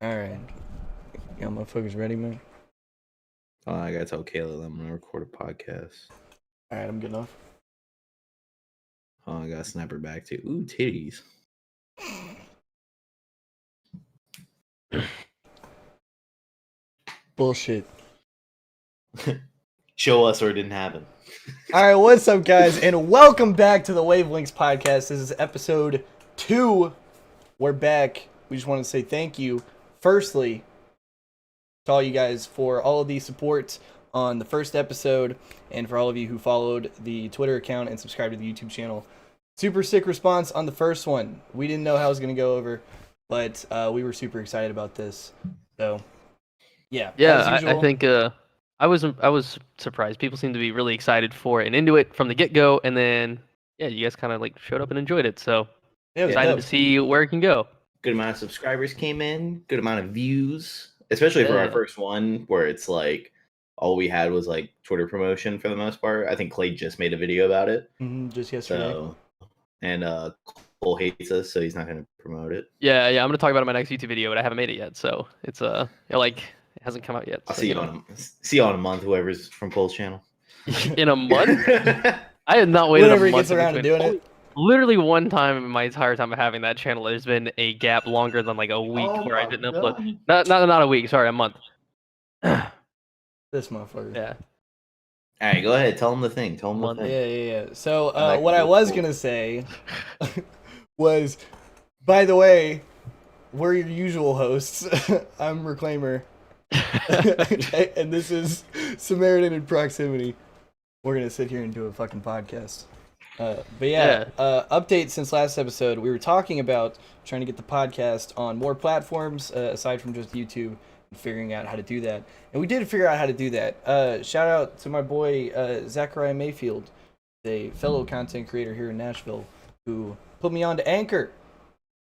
Alright. Y'all motherfuckers ready, man? Oh, I gotta tell Kayla I'm gonna record a podcast. Alright, I'm good enough. Oh, I gotta snap her back too. Ooh, titties. Bullshit. Show us or it didn't happen. Alright, what's up, guys? And welcome back to the Wavelengths Podcast. This is episode 2. We're back. We just want to say thank you, firstly, to all you guys for all of the support on the first episode, and for all of you who followed the Twitter account and subscribed to the YouTube channel. Super sick response on the first one. We didn't know how it was going to go over, but we were super excited about this. So, yeah. Yeah, I think I was surprised. People seem to be really excited for it and into it from the get go, and then yeah, you guys kind of like showed up and enjoyed it. So it was excited dope to see where it can go. Good amount of subscribers came in. Good amount of views, especially for our first one, where it's like all we had was like Twitter promotion for the most part. I think Clay just made a video about it. Just yesterday. So, and Cole hates us, so he's not gonna promote it. Yeah, I'm gonna talk about it in my next YouTube video, but I haven't made it yet, so it's like it hasn't come out yet. I'll so, see you on a month. Whoever's from Cole's channel. in a month. I had not waited Whenever a he month gets around to doing it. Literally one time in my entire time of having that channel, there's been a gap longer than like a week where I didn't upload. Not a week. Sorry, a month. This motherfucker. Yeah. All right, go ahead. Tell him the thing. Tell him the thing. Yeah. So, what I was gonna say was, by the way, we're your usual hosts. I'm Reclaimer, and this is Samaritan in Proximity. We're gonna sit here and do a fucking podcast. But yeah, update since last episode. We were talking about trying to get the podcast on more platforms aside from just YouTube, and figuring out how to do that. And we did figure out how to do that. Shout out to my boy Zachariah Mayfield, a fellow content creator here in Nashville, who put me on to Anchor,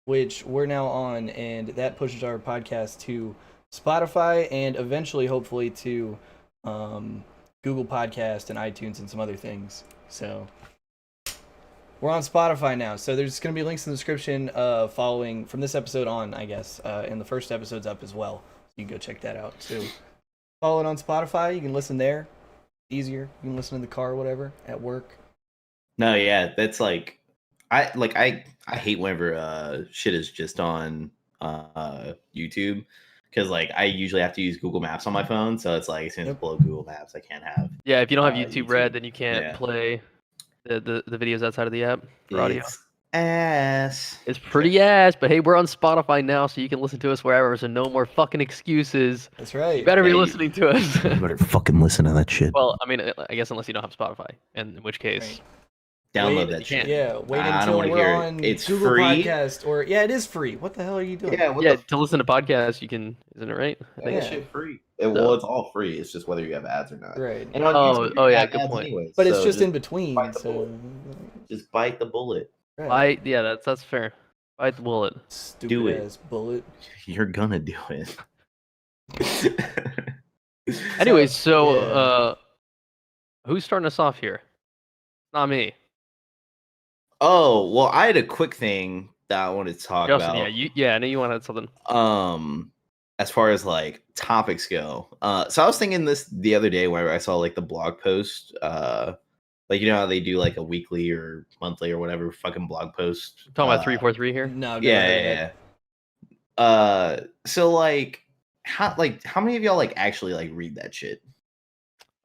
which we're now on, and that pushes our podcast to Spotify and eventually, hopefully, to Google Podcast and iTunes and some other things. So we're on Spotify now, so there's going to be links in the description following from this episode on, I guess, and the first episode's up as well. You can go check that out. So follow it on Spotify. You can listen there. Easier. You can listen in the car or whatever, at work. No, yeah, that's like I hate whenever shit is just on YouTube, because like I usually have to use Google Maps on my phone, so it's like as soon as I pull up Google Maps, I can't have. Yeah, if you don't have YouTube Red, then you can't play the videos outside of the app for audio. It's pretty ass, but hey, we're on Spotify now, so you can listen to us wherever, so no more fucking excuses. That's right. You better be listening to us. You better fucking listen to that shit. Well, I mean, I guess unless you don't have Spotify, and in which case... Download that shit. Yeah, wait until we're on it's Google free. Podcast, or it is free. What the hell are you doing? Yeah, to listen to podcasts, you can, isn't it right? I think that shit free. Well, it's all free. It's just whether you have ads or not. Right. And on YouTube, yeah, good point. Anyways, but it's just in between. Just bite the bullet. Right. That's fair. Bite the bullet. Stupid ass bullet. You're gonna do it. Anyway, so who's starting us off here? Not me. Oh, well, I had a quick thing that I wanted to talk Justin, about. I know you wanted something. As far as like topics go, so I was thinking this the other day where I saw like the blog post, like you know how they do like a weekly or monthly or whatever fucking blog post. Talking about 343 here. No. Yeah. So like how many of y'all like actually like read that shit?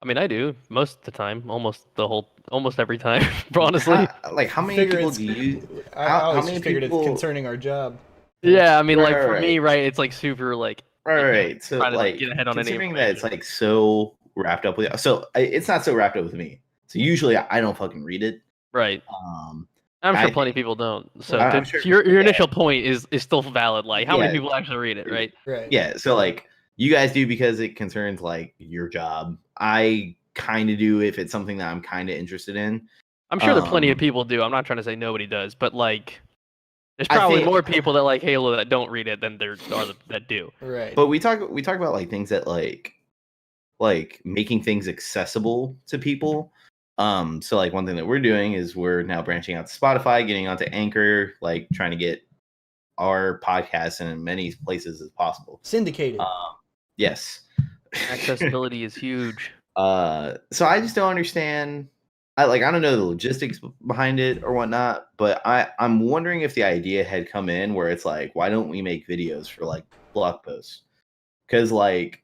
I mean, I do most of the time, almost every time. Honestly, how many people do you? How many figured it's concerning our job? Yeah, I mean, like for me, right? It's like super like right. So like get ahead on considering that it's like so wrapped up with. So it's not so wrapped up with me. So usually I don't fucking read it. Right. I'm sure plenty of people don't. So your initial point is still valid. Like how many people actually read it, right? Right. Yeah. So like you guys do because it concerns like your job. I kind of do if it's something that I'm kind of interested in. I'm sure that plenty of people do. I'm not trying to say nobody does, but like there's probably more people that like Halo that don't read it than there are that do. Right. But we talk about like things that like making things accessible to people. So like one thing that we're doing is we're now branching out to Spotify, getting onto Anchor, like trying to get our podcast in many places as possible. Syndicated. Yes. Accessibility is huge. So I just don't understand. I don't know the logistics behind it or whatnot, but I'm wondering if the idea had come in where it's like, why don't we make videos for like blog posts? Because like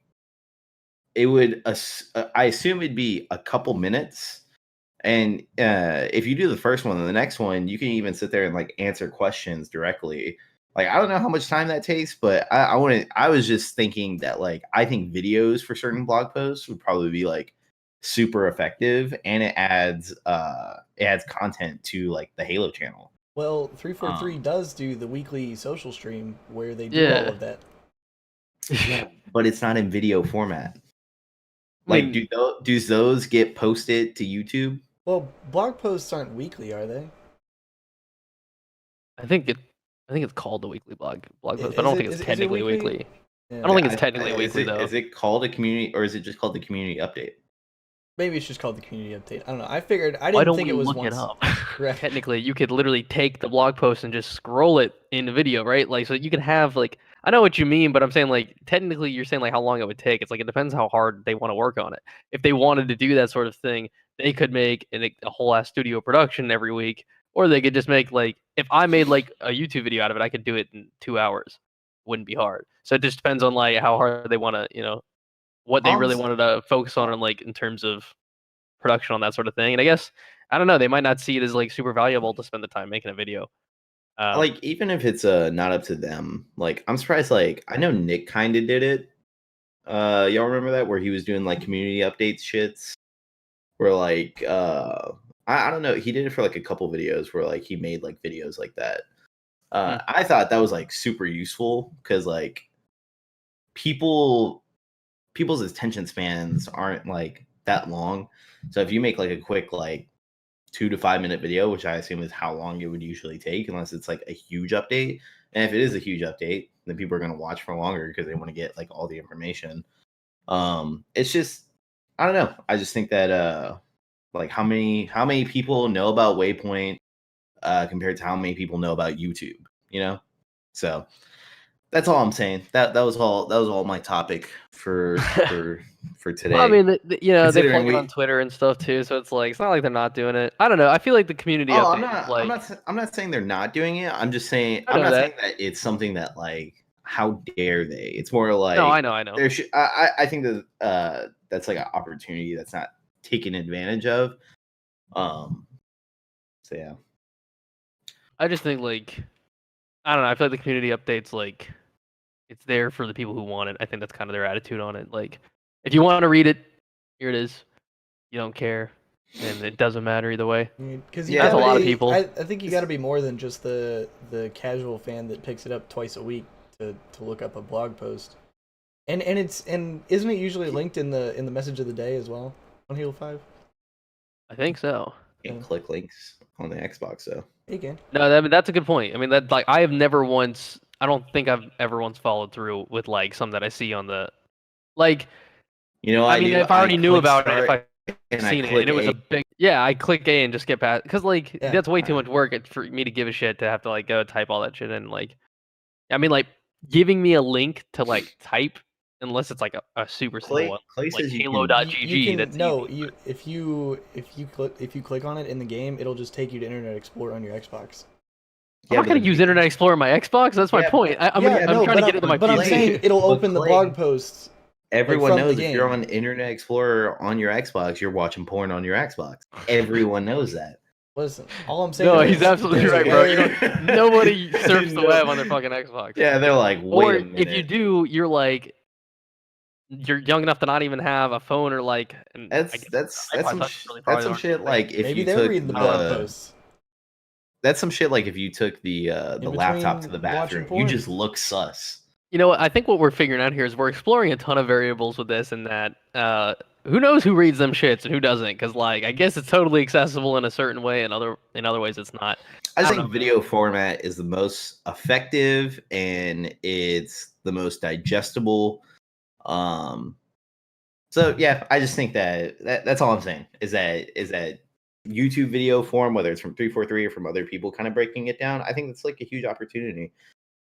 it would, I assume it'd be a couple minutes. And if you do the first one and the next one, you can even sit there and like answer questions directly. Like, I don't know how much time that takes, but I was just thinking that like, I think videos for certain blog posts would probably be like super effective, and it adds content to like the Halo channel. Well, 343 does do the weekly social stream where they do all of that. Yeah, but it's not in video format. Like, do those get posted to YouTube? Well, blog posts aren't weekly, are they? I think it's called the weekly blog post, but I don't think it's technically weekly. Yeah. I don't think it's technically weekly though. Is it called a community, or is it just called the community update? Maybe it's just called the community update. I don't know. I didn't think it was once. It up? Right. Technically, you could literally take the blog post and just scroll it in the video, right? Like, so you can have like, I know what you mean, but I'm saying like, technically, you're saying like how long it would take. It's like, it depends how hard they want to work on it. If they wanted to do that sort of thing, they could make a whole ass studio production every week, or they could just make like, if I made like a YouTube video out of it, I could do it in 2 hours. Wouldn't be hard. So it just depends on like how hard they want to, what they really wanted to focus on, like in terms of production on that sort of thing. And I guess, I don't know, they might not see it as like super valuable to spend the time making a video. Like, even if it's not up to them, like, I'm surprised, like, I know Nick kind of did it. Y'all remember that, where he was doing like community updates shits, where like I don't know, he did it for like a couple videos where like he made like videos like that. I thought that was like super useful, because like people's attention spans aren't like that long. So if you make like a quick like 2 to 5 minute video, which I assume is how long it would usually take, unless it's like a huge update. And if it is a huge update, then people are going to watch for longer because they want to get like all the information. It's just, I don't know. I just think that like how many people know about Waypoint compared to how many people know about YouTube, So that's all I'm saying. That was all my topic for today. Well, I mean, they plug it on Twitter and stuff too, so it's like, it's not like they're not doing it. I don't know. I feel like the community. I'm not saying they're not doing it. I'm just saying saying that it's something that like, how dare they? It's more like, no, I know. I think that that's like an opportunity that's not taken advantage of. So yeah. I just think like, I don't know. I feel like the community updates, like, it's there for the people who want it. I think that's kind of their attitude on it. Like, if you want to read it, here it is. You don't care, and it doesn't matter either way. Because that's a lot of people. I think you got to be more than just the casual fan that picks it up twice a week to look up a blog post. And isn't it usually linked in the message of the day as well on Halo 5? I think so. You can click links on the Xbox, though. You can. No, that's a good point. I mean, that like, I don't think I've ever once followed through with like something that I see on the, like, I mean, if I already knew about it, if I seen it and it was a big, I click A and just get past, because like, that's way too much work for me to give a shit to have to like go type all that shit in. Like, I mean, like, giving me a link to like type, unless it's like a super simple one, like Halo.gg. That's no, easy. If you click on it in the game, it'll just take you to Internet Explorer on your Xbox. I'm not going to use Internet Explorer on my Xbox. That's my point. I'm trying to get into my PC. But I'm saying it'll open the blog posts. Everyone knows if you're on Internet Explorer on your Xbox, you're watching porn on your Xbox. Everyone knows that. Listen, all I'm saying. No, he's absolutely right, bro. Nobody surfs the web on their fucking Xbox. Yeah, they're like, wait a minute. If you do, you're like, you're young enough to not even have a phone, or like. That's some shit. Like, if maybe you they're reading the blog posts. That's some shit like if you took the laptop to the bathroom, you just look sus. You know what? I think what we're figuring out here is we're exploring a ton of variables with this, and that who knows who reads them shits and who doesn't? Because like, I guess it's totally accessible in a certain way, and in other ways it's not. I think video format is the most effective and it's the most digestible. So yeah, I just think that's all I'm saying is that YouTube video form, whether it's from 343 or from other people kind of breaking it down, I think it's like a huge opportunity,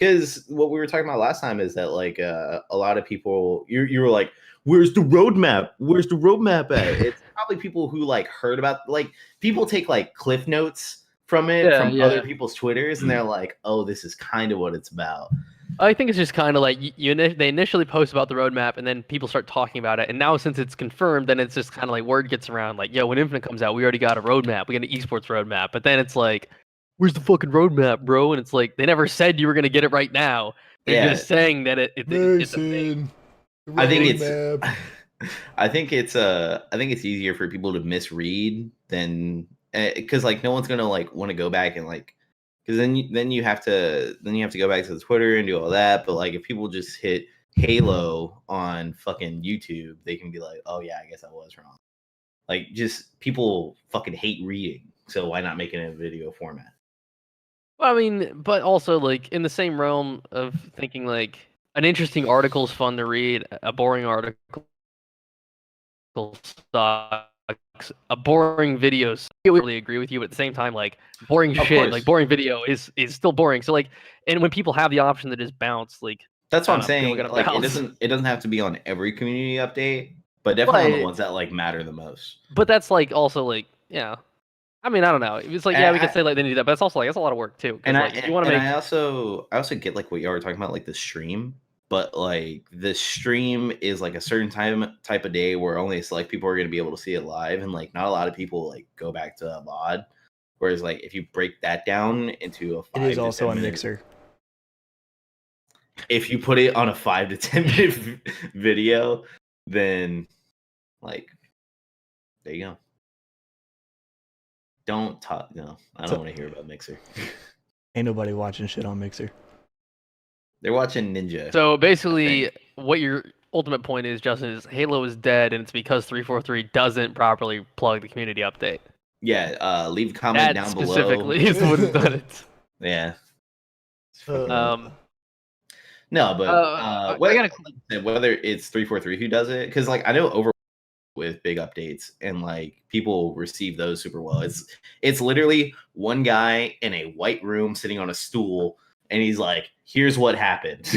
because what we were talking about last time is that like a lot of people, you were like, where's the roadmap? Where's the roadmap at? It's probably people who like heard about, like, people take like cliff notes from it from other people's Twitters, and they're like, oh, this is kind of what it's about. I think it's just kind of like they initially post about the roadmap, and then people start talking about it. And now since it's confirmed, then it's just kind of like word gets around like, yo, when Infinite comes out, we already got a roadmap. We got an esports roadmap. But then it's like, where's the fucking roadmap, bro? And it's like, they never said you were going to get it right now. They're just saying that it's a thing. I think it's easier for people to misread than, because like no one's gonna like want to go back and like, because then you have to go back to the Twitter and do all that. But like if people just hit Halo on fucking YouTube, they can be like, oh yeah, I guess I was wrong. Like, just people fucking hate reading, so why not make it in a video format? Well, I mean, but also like in the same realm of thinking like an interesting article is fun to read, a boring article sucks, a boring video. I really agree with you, but at the same time, like boring shit, like boring video is still boring. So like, and when people have the option to just bounce, like that's what I'm saying. Like it doesn't have to be on every community update, but definitely on the ones that like matter the most. But that's like also like, yeah. I mean, I don't know. It's like, yeah, we could say like they need that, but it's also like it's a lot of work too. And like, you want to make. I also get like what y'all were talking about, like the stream, but like the stream is like a certain type of day where only select people are going to be able to see it live, and like not a lot of people like go back to a VOD. Whereas like if you break that down into a 5 it is also on Mixer. If you put it on a 5 to 10 minute video, then like there you go. Don't talk. No, I don't want to hear about Mixer. Ain't nobody watching shit on Mixer. They're watching Ninja. So basically, what your ultimate point is, Justin, is Halo is dead, and it's because 343 doesn't properly plug the community update. Yeah, leave a comment down below. Specifically is what has done it. Yeah. No, but whether it's 343 who does it, because like I know Overwatch with big updates and like people receive those super well. It's literally one guy in a white room sitting on a stool, and he's like, here's what happened.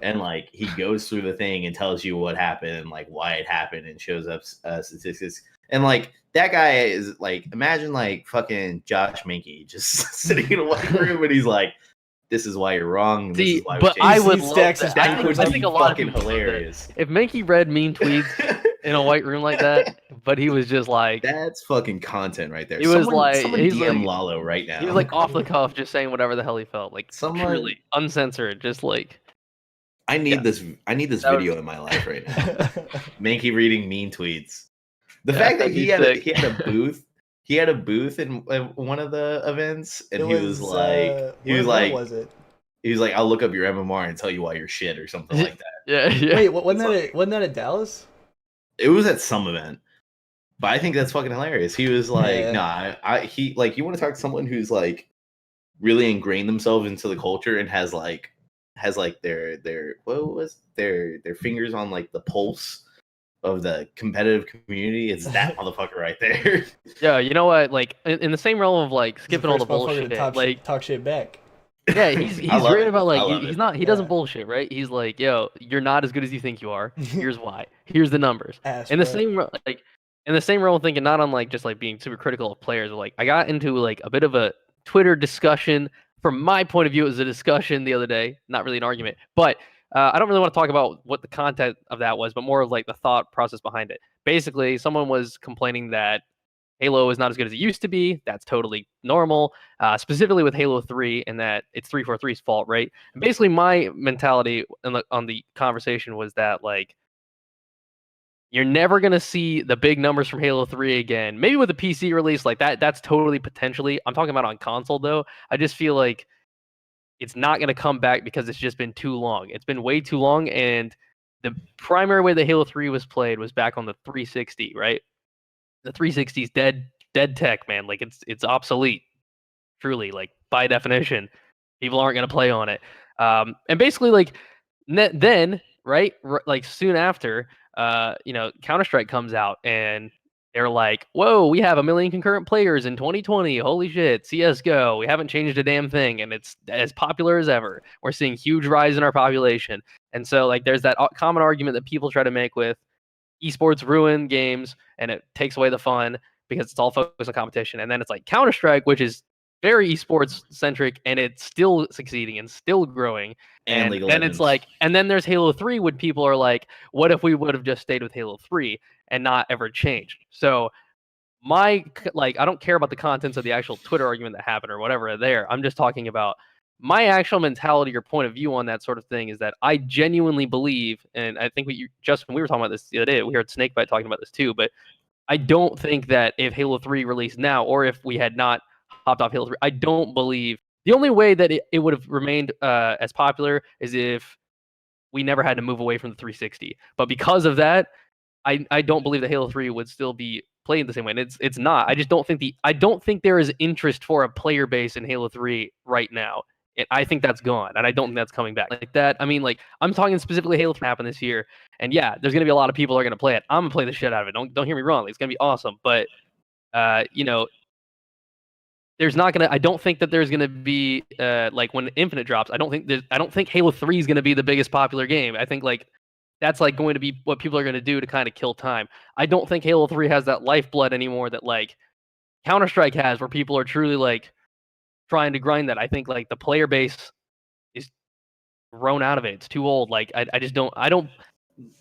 And like he goes through the thing and tells you what happened and like why it happened and shows up statistics. And like that guy is like, imagine like fucking Josh Mankey just sitting in a white room and he's like, this is why you're wrong. This is why but I would love that. I think a lot of hilarious. If Mankey read mean tweets in a white room like that, but he was just like, that's fucking content right there. He was like, he's DM like, Lalo right now. He was like off the cuff, just saying whatever the hell he felt, like truly uncensored, just like. I need this video in my life right now. Mankey reading mean tweets. The fact that he had a booth. He had a booth in one of the events, and he was like, I'll look up your MMR and tell you why you're shit or something like that. Yeah. Wait, wasn't that at Dallas? It was at some event, but I think that's fucking hilarious. He was like, you want to talk to someone who's like really ingrained themselves into the culture and has their fingers on like the pulse of the competitive community. It's that motherfucker right there. Yeah, you know what? Like in the same realm of like skipping all the bullshit, talk shit back. Yeah, he's great about like he doesn't bullshit, right? He's like, yo, you're not as good as you think you are. Here's why. Here's the numbers. In the same realm of thinking, not on like just like being super critical of players. But, like I got into like a bit of a Twitter discussion. From my point of view, it was a discussion the other day, not really an argument, but. I don't really want to talk about what the content of that was, but more of like the thought process behind it. Basically, someone was complaining that Halo is not as good as it used to be. That's totally normal, specifically with Halo 3, and that it's 343's fault, right? And basically, my mentality on the conversation was that like you're never gonna see the big numbers from Halo 3 again. Maybe with a PC release like that, that's totally potentially. I'm talking about on console though. I just feel like. It's not going to come back because it's just been too long. It's been way too long, and the primary way that Halo 3 was played was back on the 360, right? The 360's dead tech, man. Like it's obsolete, truly. Like by definition, people aren't going to play on it. And basically, like then, right? Like soon after, Counter-Strike comes out, and they're like, whoa, we have 1 million concurrent players in 2020. Holy shit, CSGO. We haven't changed a damn thing, and it's as popular as ever. We're seeing huge rise in our population. And so, like, there's that common argument that people try to make with esports ruin games, and it takes away the fun because it's all focused on competition. And then it's like Counter-Strike, which is very esports centric, and it's still succeeding and still growing. And then it's like, and then there's Halo 3, when people are like, what if we would have just stayed with Halo 3 and not ever changed? So I don't care about the contents of the actual Twitter argument that happened or whatever there. I'm just talking about my actual mentality or point of view on that sort of thing is that I genuinely believe, and I think we were talking about this the other day, we heard Snakebite talking about this too, but I don't think that if Halo 3 released now, or if we had not hopped off Halo 3, I don't believe the only way that it would have remained as popular is if we never had to move away from the 360. But because of that, I don't believe that Halo 3 would still be played the same way. And it's not. I just don't think there is interest for a player base in Halo 3 right now. And I think that's gone, and I don't think that's coming back like that. I mean, like, I'm talking specifically Halo 3 happen this year, and yeah, there's gonna be a lot of people who are gonna play it. I'm gonna play the shit out of it. Don't hear me wrong. Like, it's gonna be awesome, but there's not gonna. I don't think that there's gonna be like when Infinite drops. I don't think Halo 3 is gonna be the biggest popular game. I think like that's like going to be what people are gonna do to kind of kill time. I don't think Halo 3 has that lifeblood anymore that like Counter-Strike has, where people are truly like trying to grind that. I think like the player base is grown out of it. It's too old. Like I just don't.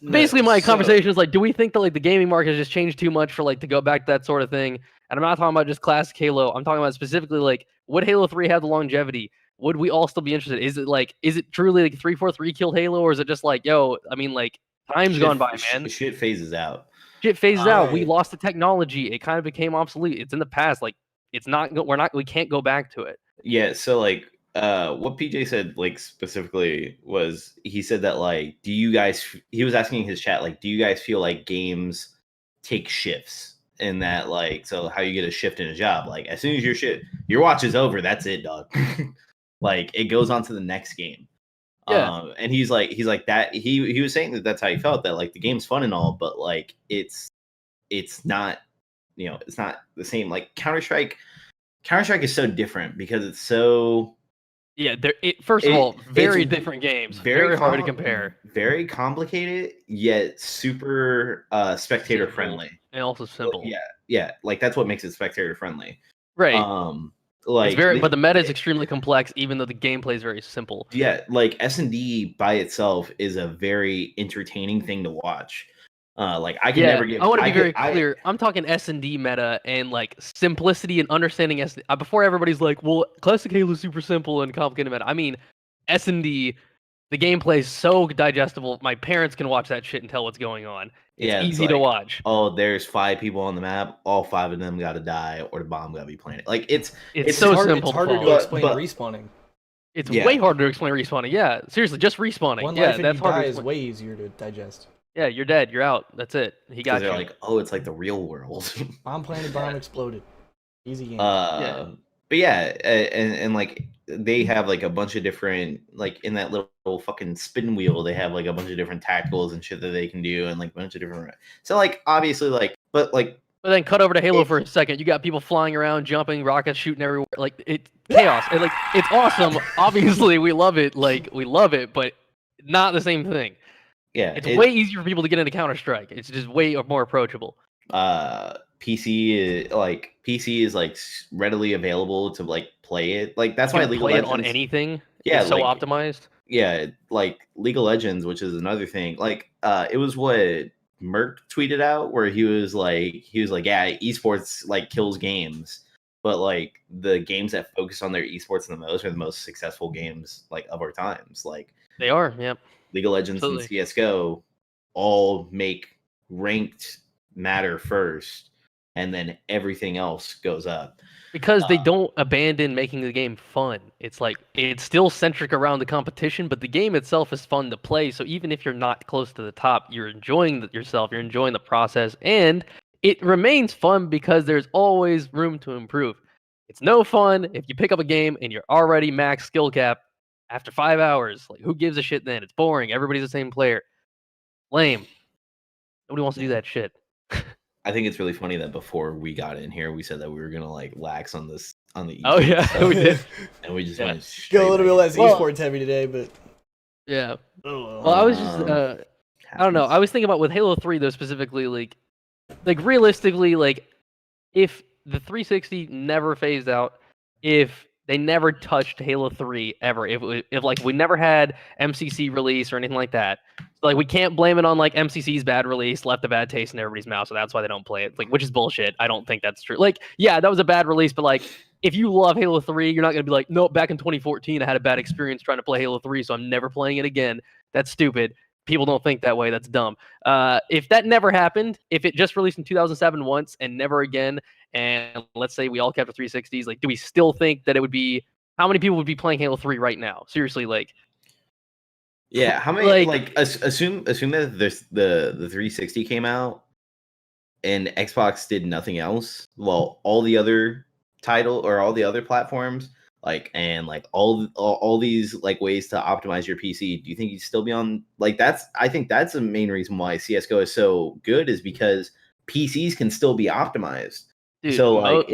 Basically, my conversation is like, do we think that like the gaming market has just changed too much for like to go back to that sort of thing? And I'm not talking about just classic Halo. I'm talking about specifically like, would Halo 3 have the longevity? Would we all still be interested? Is it truly like 343 killed Halo, or is it just like, yo, I mean, like time's gone by, man. Shit phases out. Shit phases out. We lost the technology. It kind of became obsolete. It's in the past. Like it's not. We can't go back to it. Yeah. So like, what PJ said like specifically was he said that like, he was asking his chat like, do you guys feel like games take shifts? In that like, so how you get a shift in a job, like as soon as your watch is over, that's it, dog. Like it goes on to the next game. Yeah. And he's like that he was saying that that's how he felt, that like the game's fun and all, but like it's not, it's not the same. Like Counter-Strike is so different because it's so first of all, very different games. Very hard to compare. Very complicated, yet super spectator friendly. And also simple. Yeah. Like that's what makes it spectator friendly. Right. Like but the meta is extremely complex, even though the gameplay is very simple. Yeah, like S&D by itself is a very entertaining thing to watch. Like I can never get. I want to be very clear. I'm talking S&D meta and like simplicity and understanding S. Before everybody's like, well, classic Halo is super simple and complicated meta. I mean, S&D, the gameplay is so digestible. My parents can watch that shit and tell what's going on. It's easy to watch. Oh, there's 5 people on the map. All 5 of them got to die, or the bomb got to be planted. Like it's so simple. It's harder to explain respawning. It's way harder to explain respawning. Yeah, seriously, just respawning. One life and you die is way easier to digest. Yeah, you're dead. You're out. That's it. He got you. They're like, oh, it's like the real world. Bomb planted, bomb exploded. Easy game. But yeah, and like they have like a bunch of different, like in that little fucking spin wheel, they have like a bunch of different tacticals and shit that they can do, and like a bunch of different. So like obviously like, but then cut over to Halo for a second. You got people flying around, jumping, rockets shooting everywhere. Like it's chaos. And like it's awesome. Obviously, we love it. Like we love it, but not the same thing. Yeah, it's way easier for people to get into Counter-Strike. It's just way more approachable. PC is like readily available to like play it. Like that's why League of Legends on anything. Yeah, it's so optimized. Yeah, like League of Legends, which is another thing. Like it was what Merc tweeted out, where he was like, yeah, esports like kills games, but like the games that focus on their esports the most are the most successful games like of our times. Like they are, yeah. League of Legends and CSGO all make ranked matter first, and then everything else goes up. Because they don't abandon making the game fun. It's like, it's still centric around the competition, but the game itself is fun to play. So even if you're not close to the top, you're enjoying yourself, you're enjoying the process, and it remains fun because there's always room to improve. It's no fun if you pick up a game and you're already max skill cap after 5 hours. Like, who gives a shit then? It's boring. Everybody's the same player. Lame. Nobody wants to do that shit. I think it's really funny that before we got in here, we said that we were gonna like lax on this on the. Oh yeah, we did, and we just went go a little bit less esports heavy today, but yeah. Well, I was just I don't know. I was thinking about with Halo 3 though specifically, like realistically, like if the 360 never phased out, if they never touched Halo 3 ever, if like we never had MCC release or anything like that, so, like we can't blame it on like MCC's bad release left a bad taste in everybody's mouth, so that's why they don't play it. Like, which is bullshit. I don't think that's true. Like, yeah, that was a bad release, but like if you love Halo 3, you're not gonna be like, no, back in 2014 I had a bad experience trying to play Halo 3, so I'm never playing it again. That's stupid. People don't think that way. That's dumb. If that never happened, if it just released in 2007 once and never again, and let's say we all kept the 360s, like, do we still think that it would be? How many people would be playing Halo 3 right now? Seriously, like. Yeah, how many? Like assume that the 360 came out, and Xbox did nothing else. Well, all the other all the other platforms. Like and like all these like ways to optimize your PC. Do you think you'd still be on like I think that's the main reason why CS:GO is so good is because PCs can still be optimized. Dude, so like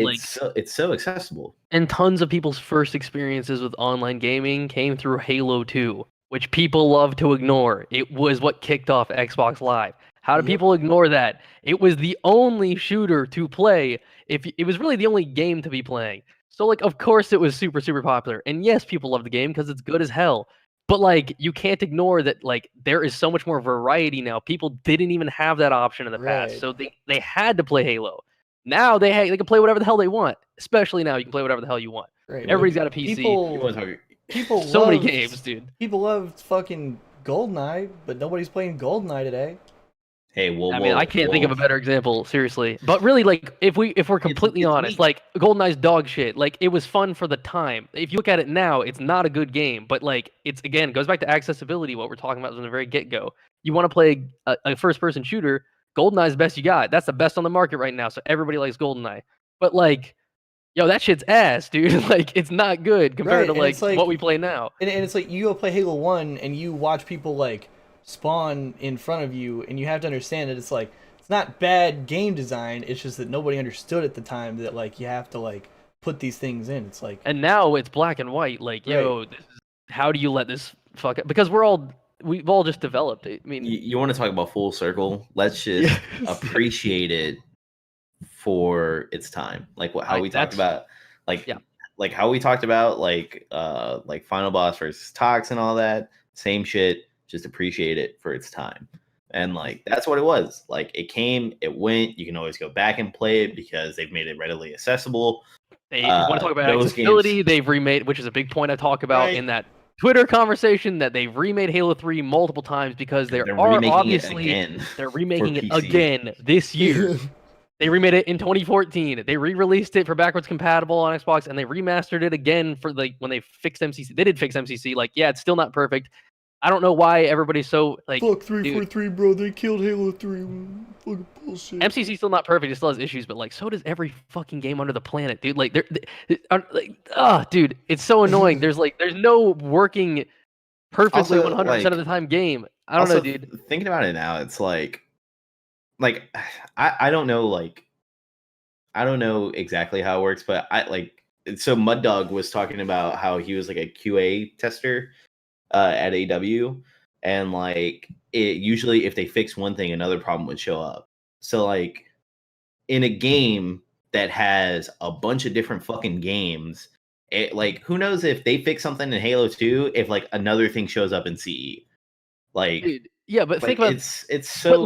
it's so accessible. And tons of people's first experiences with online gaming came through Halo 2, which people love to ignore. It was what kicked off Xbox Live. How do people ignore that? It was the only shooter to play. It was really the only game to be playing. So, like, of course it was super, super popular. And yes, people love the game because it's good as hell. But, like, you can't ignore that, like, there is so much more variety now. People didn't even have that option in the past. So they had to play Halo. Now they can play whatever the hell they want. Especially now, you can play whatever the hell you want. Right. Everybody's got a PC. People so many games, dude. People love fucking GoldenEye, but nobody's playing GoldenEye today. Hey, I mean, I can't think of a better example, seriously. But really, like, if we're completely honest, like, GoldenEye's dog shit. Like, it was fun for the time. If you look at it now, it's not a good game. But like, it's again goes back to accessibility. What we're talking about from the very get go. You want to play a first person shooter? GoldenEye's the best you got. That's the best on the market right now. So everybody likes GoldenEye. But like, yo, that shit's ass, dude. Like, it's not good compared to like what we play now. And it's like you go play Halo 1 and you watch people like spawn in front of you, and you have to understand that it's like it's not bad game design, it's just that nobody understood at the time that like you have to like put these things in. It's like, and now it's black and white, like yo, how do you let this fuck up? Because we've all just developed. I mean, you want to talk about full circle? Let's just appreciate it for its time, like how we talked about like how we talked about like Final Boss versus Tox and all that same shit. Just appreciate it for its time. And like that's what it was. Like it came, it went. You can always go back and play it because they've made it readily accessible. They want to talk about accessibility. They've remade, which is a big point I talk about in that Twitter conversation, that they've remade Halo 3 multiple times because they're remaking it again this year. They remade it in 2014. They re-released it for backwards compatible on Xbox, and they remastered it again for like when they fixed MCC. They did fix MCC. Like, yeah, it's still not perfect. I don't know why everybody's so like. Fuck 343, bro. They killed Halo 3. Fucking bullshit. MCC's still not perfect. It still has issues, but like, so does every fucking game under the planet, dude. Like, dude, it's so annoying. There's no working perfectly 100% of the time game. I don't know, dude. Thinking about it now, it's like I don't know, like I don't know exactly how it works, but so Mud Dog was talking about how he was like a QA tester at AW, and like it usually if they fix one thing, another problem would show up. So like in a game that has a bunch of different fucking games, it like who knows if they fix something in Halo 2 if like another thing shows up in CE. Like dude, yeah, but think about it's so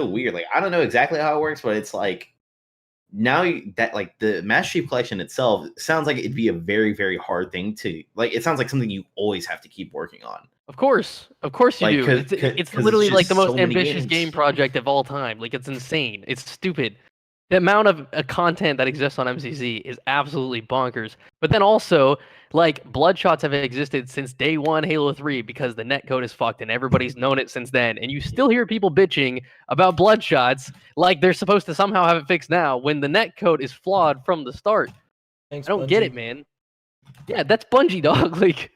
weird. Like I don't know exactly how it works, but it's like now that like the Master Chief Collection itself sounds like it'd be a very, very hard thing to like. It sounds like something you always have to keep working on. Of course you do. It's literally like the most ambitious game project of all time. Like it's insane. It's stupid. The amount of content that exists on MCC is absolutely bonkers. But then also, like, Bloodshots have existed since day one Halo 3 because the netcode is fucked and everybody's known it since then. And you still hear people bitching about Bloodshots like they're supposed to somehow have it fixed now when the netcode is flawed from the start. Thanks, I don't get it, man. Yeah, that's Bungie, dog. Like,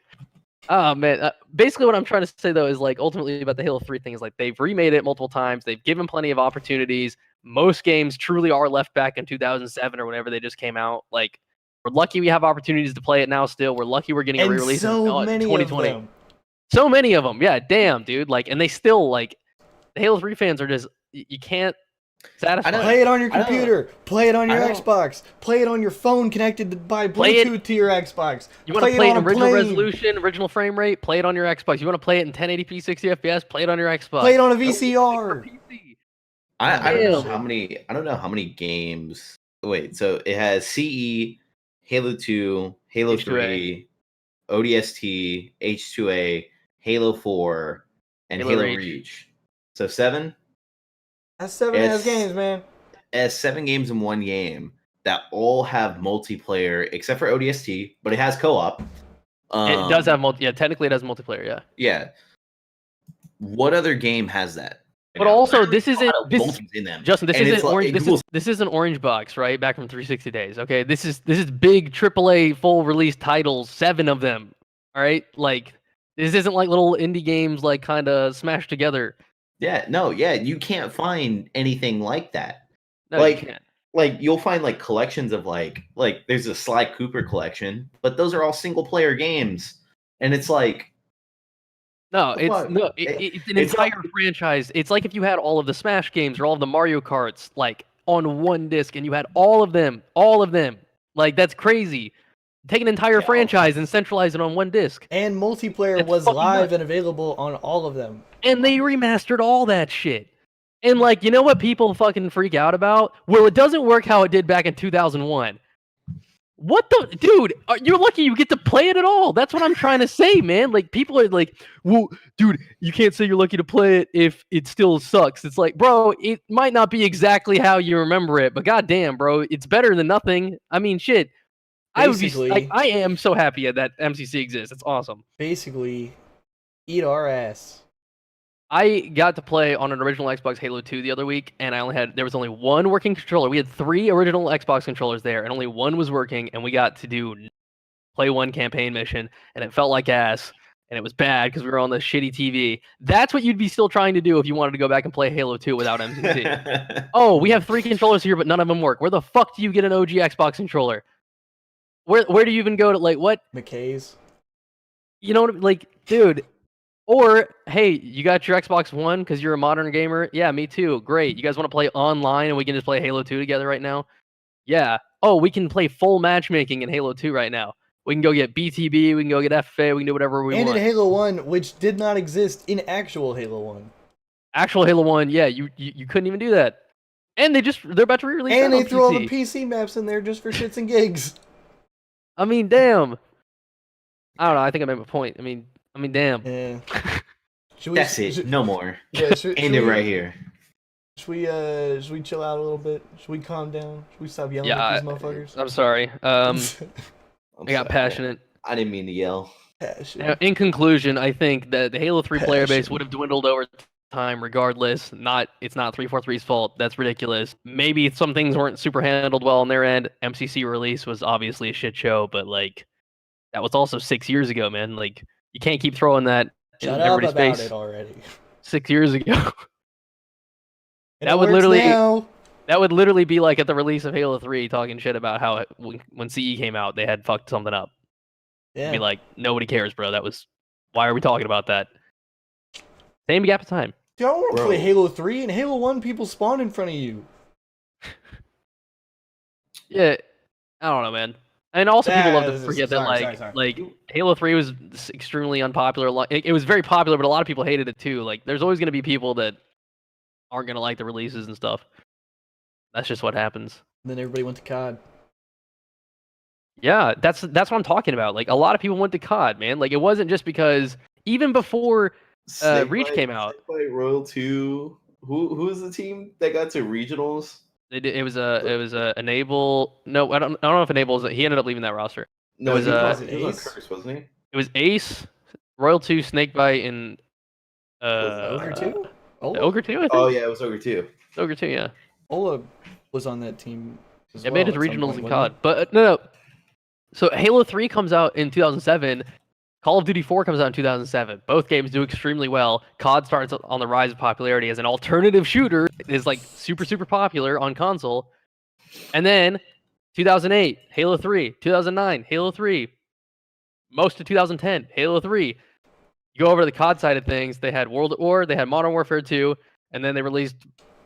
Oh man, basically what I'm trying to say though is like ultimately about the Halo 3 thing is like they've remade it multiple times. They've given plenty of opportunities. Most games truly are left back in 2007 or whenever they just came out. Like we're lucky we have opportunities to play it now still. We're lucky we're getting a re-release in 2020. So many of them. Yeah, damn, dude. Like and they still like the Halo 3 fans are just you can't satisfy. Play it on your computer. Play it on your Xbox. Play it on your phone connected by Bluetooth to your Xbox. You want to play it in original resolution, original frame rate? Play it on your Xbox. You want to play it in 1080p 60 FPS? Play it on your Xbox. Play it on a VCR. I don't know how many. I don't know how many games. Wait, so it has CE, Halo 2, Halo H2A. 3, ODST, H2A, Halo 4, and Halo Reach. So 7. That's 7 games, man. It has 7 games in one game that all have multiplayer, except for ODST, but it has co-op. It does have technically it has multiplayer, yeah. Yeah. What other game has that? But also, this isn't Justin. This isn't Orange Box, right? Back from 360 days. Okay, this is big AAA full release titles, 7 of them. All right, like this isn't like little indie games, like kind of smashed together. Yeah, you can't find anything like that. No, you can't. Like you'll find like collections of like there's a Sly Cooper collection, but those are all single player games, and it's like it's an entire franchise. It's like if you had all of the Smash games or all of the Mario Karts like on one disc, and you had all of them. Like that's crazy. Take an entire franchise and centralize it on one disc. And multiplayer was live and available on all of them. And they remastered all that shit. And like, you know what people fucking freak out about? Well, it doesn't work how it did back in 2001. What the dude? You're lucky you get to play it at all. That's what I'm trying to say, man. Like people are like, "Well, dude, you can't say you're lucky to play it if it still sucks." It's like, bro, it might not be exactly how you remember it, but goddamn, bro, it's better than nothing. I mean, shit. Basically, I am so happy that MCC exists. It's awesome. Basically, eat our ass. I got to play on an original Xbox Halo 2 the other week, and there was only one working controller. We had 3 original Xbox controllers there, and only one was working, and we got to play one campaign mission, and it felt like ass, and it was bad because we were on the shitty TV. That's what you'd be still trying to do if you wanted to go back and play Halo 2 without MCC. Oh, we have 3 controllers here, but none of them work. Where the fuck do you get an OG Xbox controller? Where do you even go to, like, what? McKay's. You know what, like, dude... Or, hey, you got your Xbox One because you're a modern gamer? Yeah, me too. Great. You guys want to play online and we can just play Halo 2 together right now? Yeah. Oh, we can play full matchmaking in Halo 2 right now. We can go get BTB, we can go get FFA, we can do whatever we want. And in Halo 1, which did not exist in actual Halo 1. Actual Halo 1, yeah, you couldn't even do that. And they're about to re-release and they threw all the PC maps in there just for shits and gigs. I mean, damn. I don't know, I think I made my point. I mean, damn. Yeah. That's it. No more. Yeah, end it right here. Should we chill out a little bit? Should we calm down? Should we stop yelling at these motherfuckers? I'm sorry. I got passionate. I didn't mean to yell. In conclusion, I think that the Halo 3 player base would have dwindled over time regardless. It's not 343's fault. That's ridiculous. Maybe some things weren't super handled well on their end. MCC release was obviously a shit show, but like that was also 6 years ago, man. Like you can't keep throwing that in everybody's face. It already. 6 years ago. That would literally be like at the release of Halo 3 talking shit about how when CE came out they had fucked something up. Yeah. Be like, nobody cares, bro. Why are we talking about that? Same gap of time. Dude, I want to play Halo 3 and Halo 1 people spawn in front of you. Yeah, I don't know, man. And also people love to forget that like Halo 3 was extremely unpopular. It was very popular, but a lot of people hated it too. Like there's always going to be people that aren't going to like the releases and stuff. That's just what happens. And then everybody went to COD. Yeah, that's what I'm talking about. Like a lot of people went to COD, man. Like it wasn't just because even before Reach came out. Royal 2. Who was the team that got to regionals? It was a Enable. No, I don't know if Enable he ended up leaving that roster. No, it was Ace, Curse, wasn't he? It was Ace, Royal 2, Snakebite, and Ogre 2? Ogre 2, I think. Oh yeah, it was Ogre 2. Ogre 2, yeah. Ola was on that team as well. It made it regionals in COD. But no. So Halo 3 comes out in 2007. Call of Duty 4 comes out in 2007. Both games do extremely well. COD starts on the rise of popularity as an alternative shooter. It is like super, super popular on console. And then 2008, Halo 3. 2009, Halo 3. Most of 2010, Halo 3. You go over to the COD side of things, they had World at War, they had Modern Warfare 2, and then they released,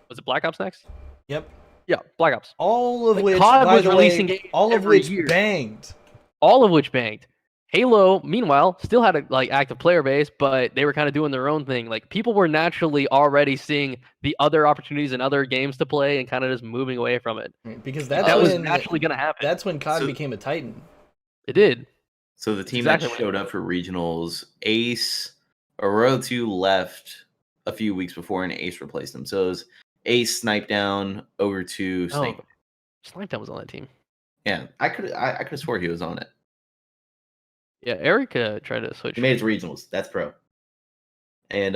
was it Black Ops next? Yep. Yeah, Black Ops. All of like, which, COD by was the releasing way, games all of every which year. banged. All of which banged. Halo, meanwhile, still had a like active player base, but they were kind of doing their own thing. Like people were naturally already seeing the other opportunities and other games to play, and kind of just moving away from it. Because that was naturally going to happen. That's when COD became a titan. It did. So the team that showed up for regionals, Ace, Aurora 2 left a few weeks before, and Ace replaced them. So it was Ace, Snipe Down, Ogre 2, Snake. Oh, Snipe Down was on that team. Yeah, I could have swore he was on it. Yeah, Erica tried to switch. He made his regionals. That's pro. And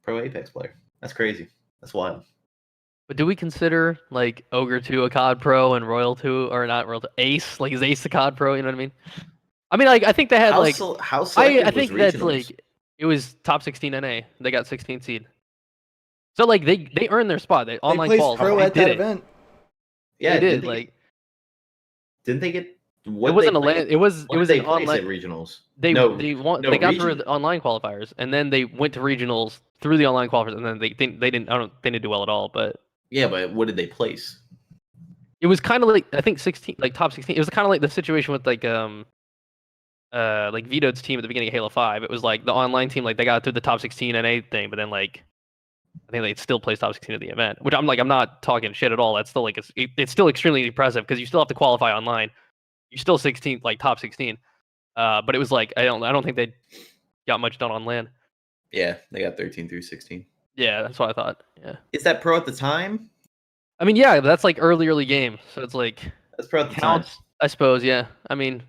pro Apex player. That's crazy. That's wild. But do we consider like Ogre 2 a COD pro and Royal 2 or not Royal 2? Ace? Like is Ace a COD pro? You know what I mean? I mean, like I think they had I think that's like it was top 16 NA. They got 16th seed. So like they earned their spot. They online placed pro at that event. Yeah, they did. Like didn't they get? It wasn't a land. It was an online at regionals. They got through the online qualifiers, and then they went to regionals through the online qualifiers, and then they didn't do well at all. But yeah, but what did they place? It was kind of like I think 16, like top 16. It was kind of like the situation with like Vito's team at the beginning of Halo 5. It was like the online team, like they got through the top 16 NA thing, but then like I think they still placed top 16 at the event. Which I'm not talking shit at all. That's still like it's still extremely impressive because you still have to qualify online. You're still 16th, like top 16. But it was like I don't think they got much done on LAN. Yeah, they got 13 through 16. Yeah, that's what I thought. Yeah. Is that pro at the time? I mean, yeah, that's like early game. So it's like that's pro at the time. I suppose, yeah. I mean,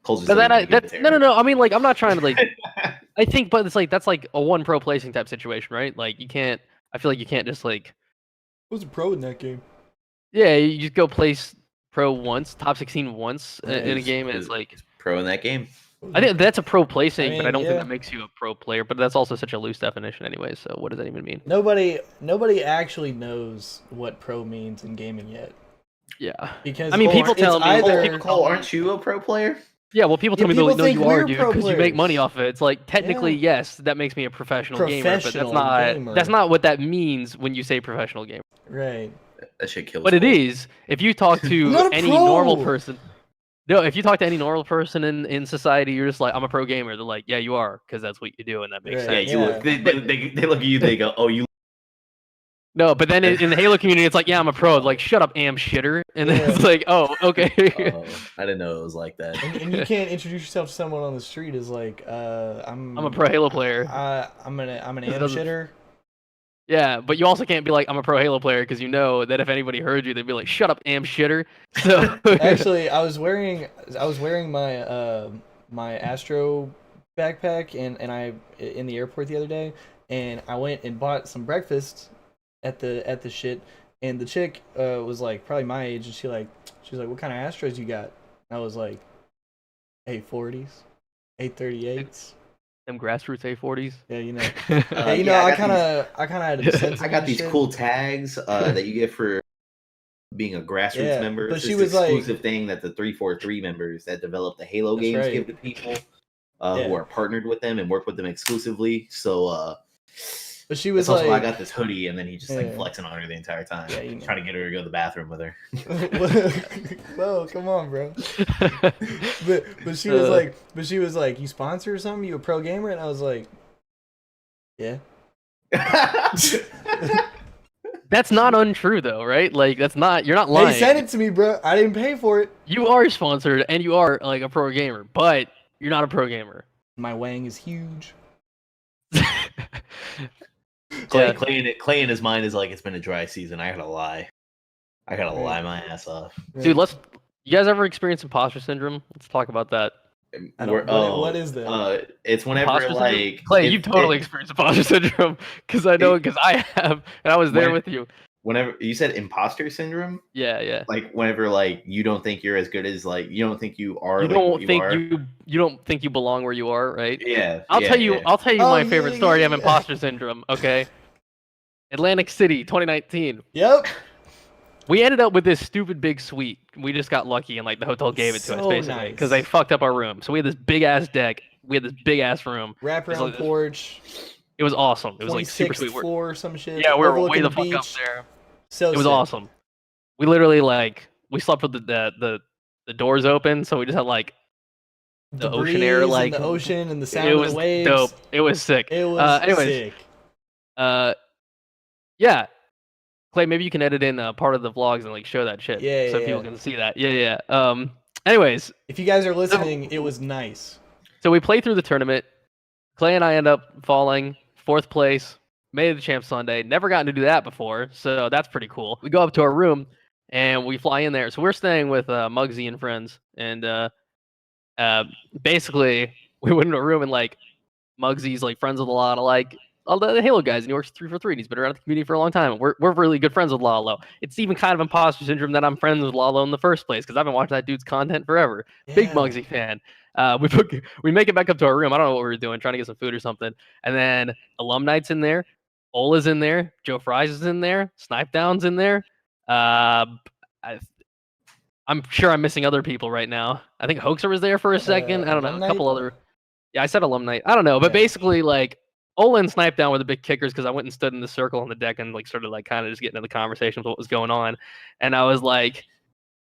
no. I mean, like I'm not trying to like. I think, but it's like that's like a one pro placing type situation, right? Like you can't. I feel like you can't just like. Who's a pro in that game? Yeah, you just go place pro once, top 16 once in a game, and it's like pro in that game. I think that's a pro placing, but I don't think that makes you a pro player. But that's also such a loose definition, anyway. So what does that even mean? Nobody actually knows what pro means in gaming yet. Yeah, because I mean, people tell me, "Cole, aren't you a pro player?" Yeah, well, people tell me, no, you are, dude, because you make money off of it. It's like technically, yes, that makes me a professional gamer, but that's not what that means when you say professional gamer. Right. That shit kills. But it is. If you talk to any normal person, if you talk to any normal person in society, you're just like, I'm a pro gamer. They're like, yeah, you are, because that's what you do, and that makes sense. Yeah, they look at you, they go, oh, you. No, but then in the Halo community, it's like, yeah, I'm a pro. Like, shut up, am shitter. And then it's like, oh, okay. I didn't know it was like that. And you can't introduce yourself to someone on the street as like, I'm a pro Halo player. I'm an am shitter. Yeah, but you also can't be like, I'm a pro Halo player, because you know that if anybody heard you, they'd be like, shut up, am shitter. So actually, I was wearing my my Astro backpack and I in the airport the other day, and I went and bought some breakfast at the shit, and the chick was like probably my age, and she was like, what kind of Astros you got? And I was like, 840s, 838s. Them grassroots A40s. Yeah, you know. I kind of had a sense. I got these cool tags that you get for being a grassroots member. But it's she was exclusive thing that the 343 members that develop the Halo games give to people who are partnered with them and work with them exclusively. So, but she was also I got this hoodie, and then he just like flexing on her the entire time, trying to get her to go to the bathroom with her. Whoa, come on, bro. but she was like, you sponsor or something? You a pro gamer? And I was like, yeah. That's not untrue though, right? Like you're not lying. They sent it to me, bro. I didn't pay for it. You are sponsored and you are like a pro gamer, but you're not a pro gamer. My wang is huge. Clay in his mind is like, it's been a dry season. I gotta lie my ass off. Dude, you guys ever experience imposter syndrome? Let's talk about that. What is that? It's whenever like Clay, you've totally experienced imposter syndrome, because I know, because I have, and I was there with you. whenever you said imposter syndrome. Yeah. Like whenever like you don't think you're as good as like you don't think you are. You don't think you don't think you belong where you are, right? Yeah. I'll tell you my favorite story of imposter syndrome. Okay. Atlantic City, 2019. Yep. We ended up with this stupid big suite. We just got lucky and like the hotel gave it to us basically because they fucked up our room. So we had this big ass deck. We had this big ass room. Wraparound porch. It was awesome. It was like super sweet. Floor, some shit. Yeah, we were way the fuck up there. So it was awesome. We literally like we slept with the doors open, so we just had like the ocean air, like the ocean and the sound of the waves. Dope. It was sick. It was sick. Yeah. Clay, maybe you can edit in part of the vlogs and like show that shit, so people can see that. Yeah. Anyways, if you guys are listening, it was nice. So we played through the tournament. Clay and I end up falling 4th place. Made it to Champ Sunday. Never gotten to do that before, so that's pretty cool. We go up to our room and we fly in there. So we're staying with Muggsy and friends, and basically we went into a room and like Muggsy's like friends with a lot of like all the Halo guys, and he works 343, and he's been around the community for a long time. And we're really good friends with Lalo. It's even kind of imposter syndrome that I'm friends with Lalo in the first place because I've been watching that dude's content forever. Yeah. Big Muggsy fan. We make it back up to our room. I don't know what we were doing, trying to get some food or something. And then Alum Night's in there, Ola's in there, Joe Fries is in there, Snipe Down's in there. I'm sure I'm missing other people right now. I think Hoaxer was there for a second. I don't know, a couple other. Yeah, I said Alum Night. I don't know, but basically like. Ola and Snipe Down were the big kickers because I went and stood in the circle on the deck and like started like kind of just getting into the conversation with what was going on. And I was like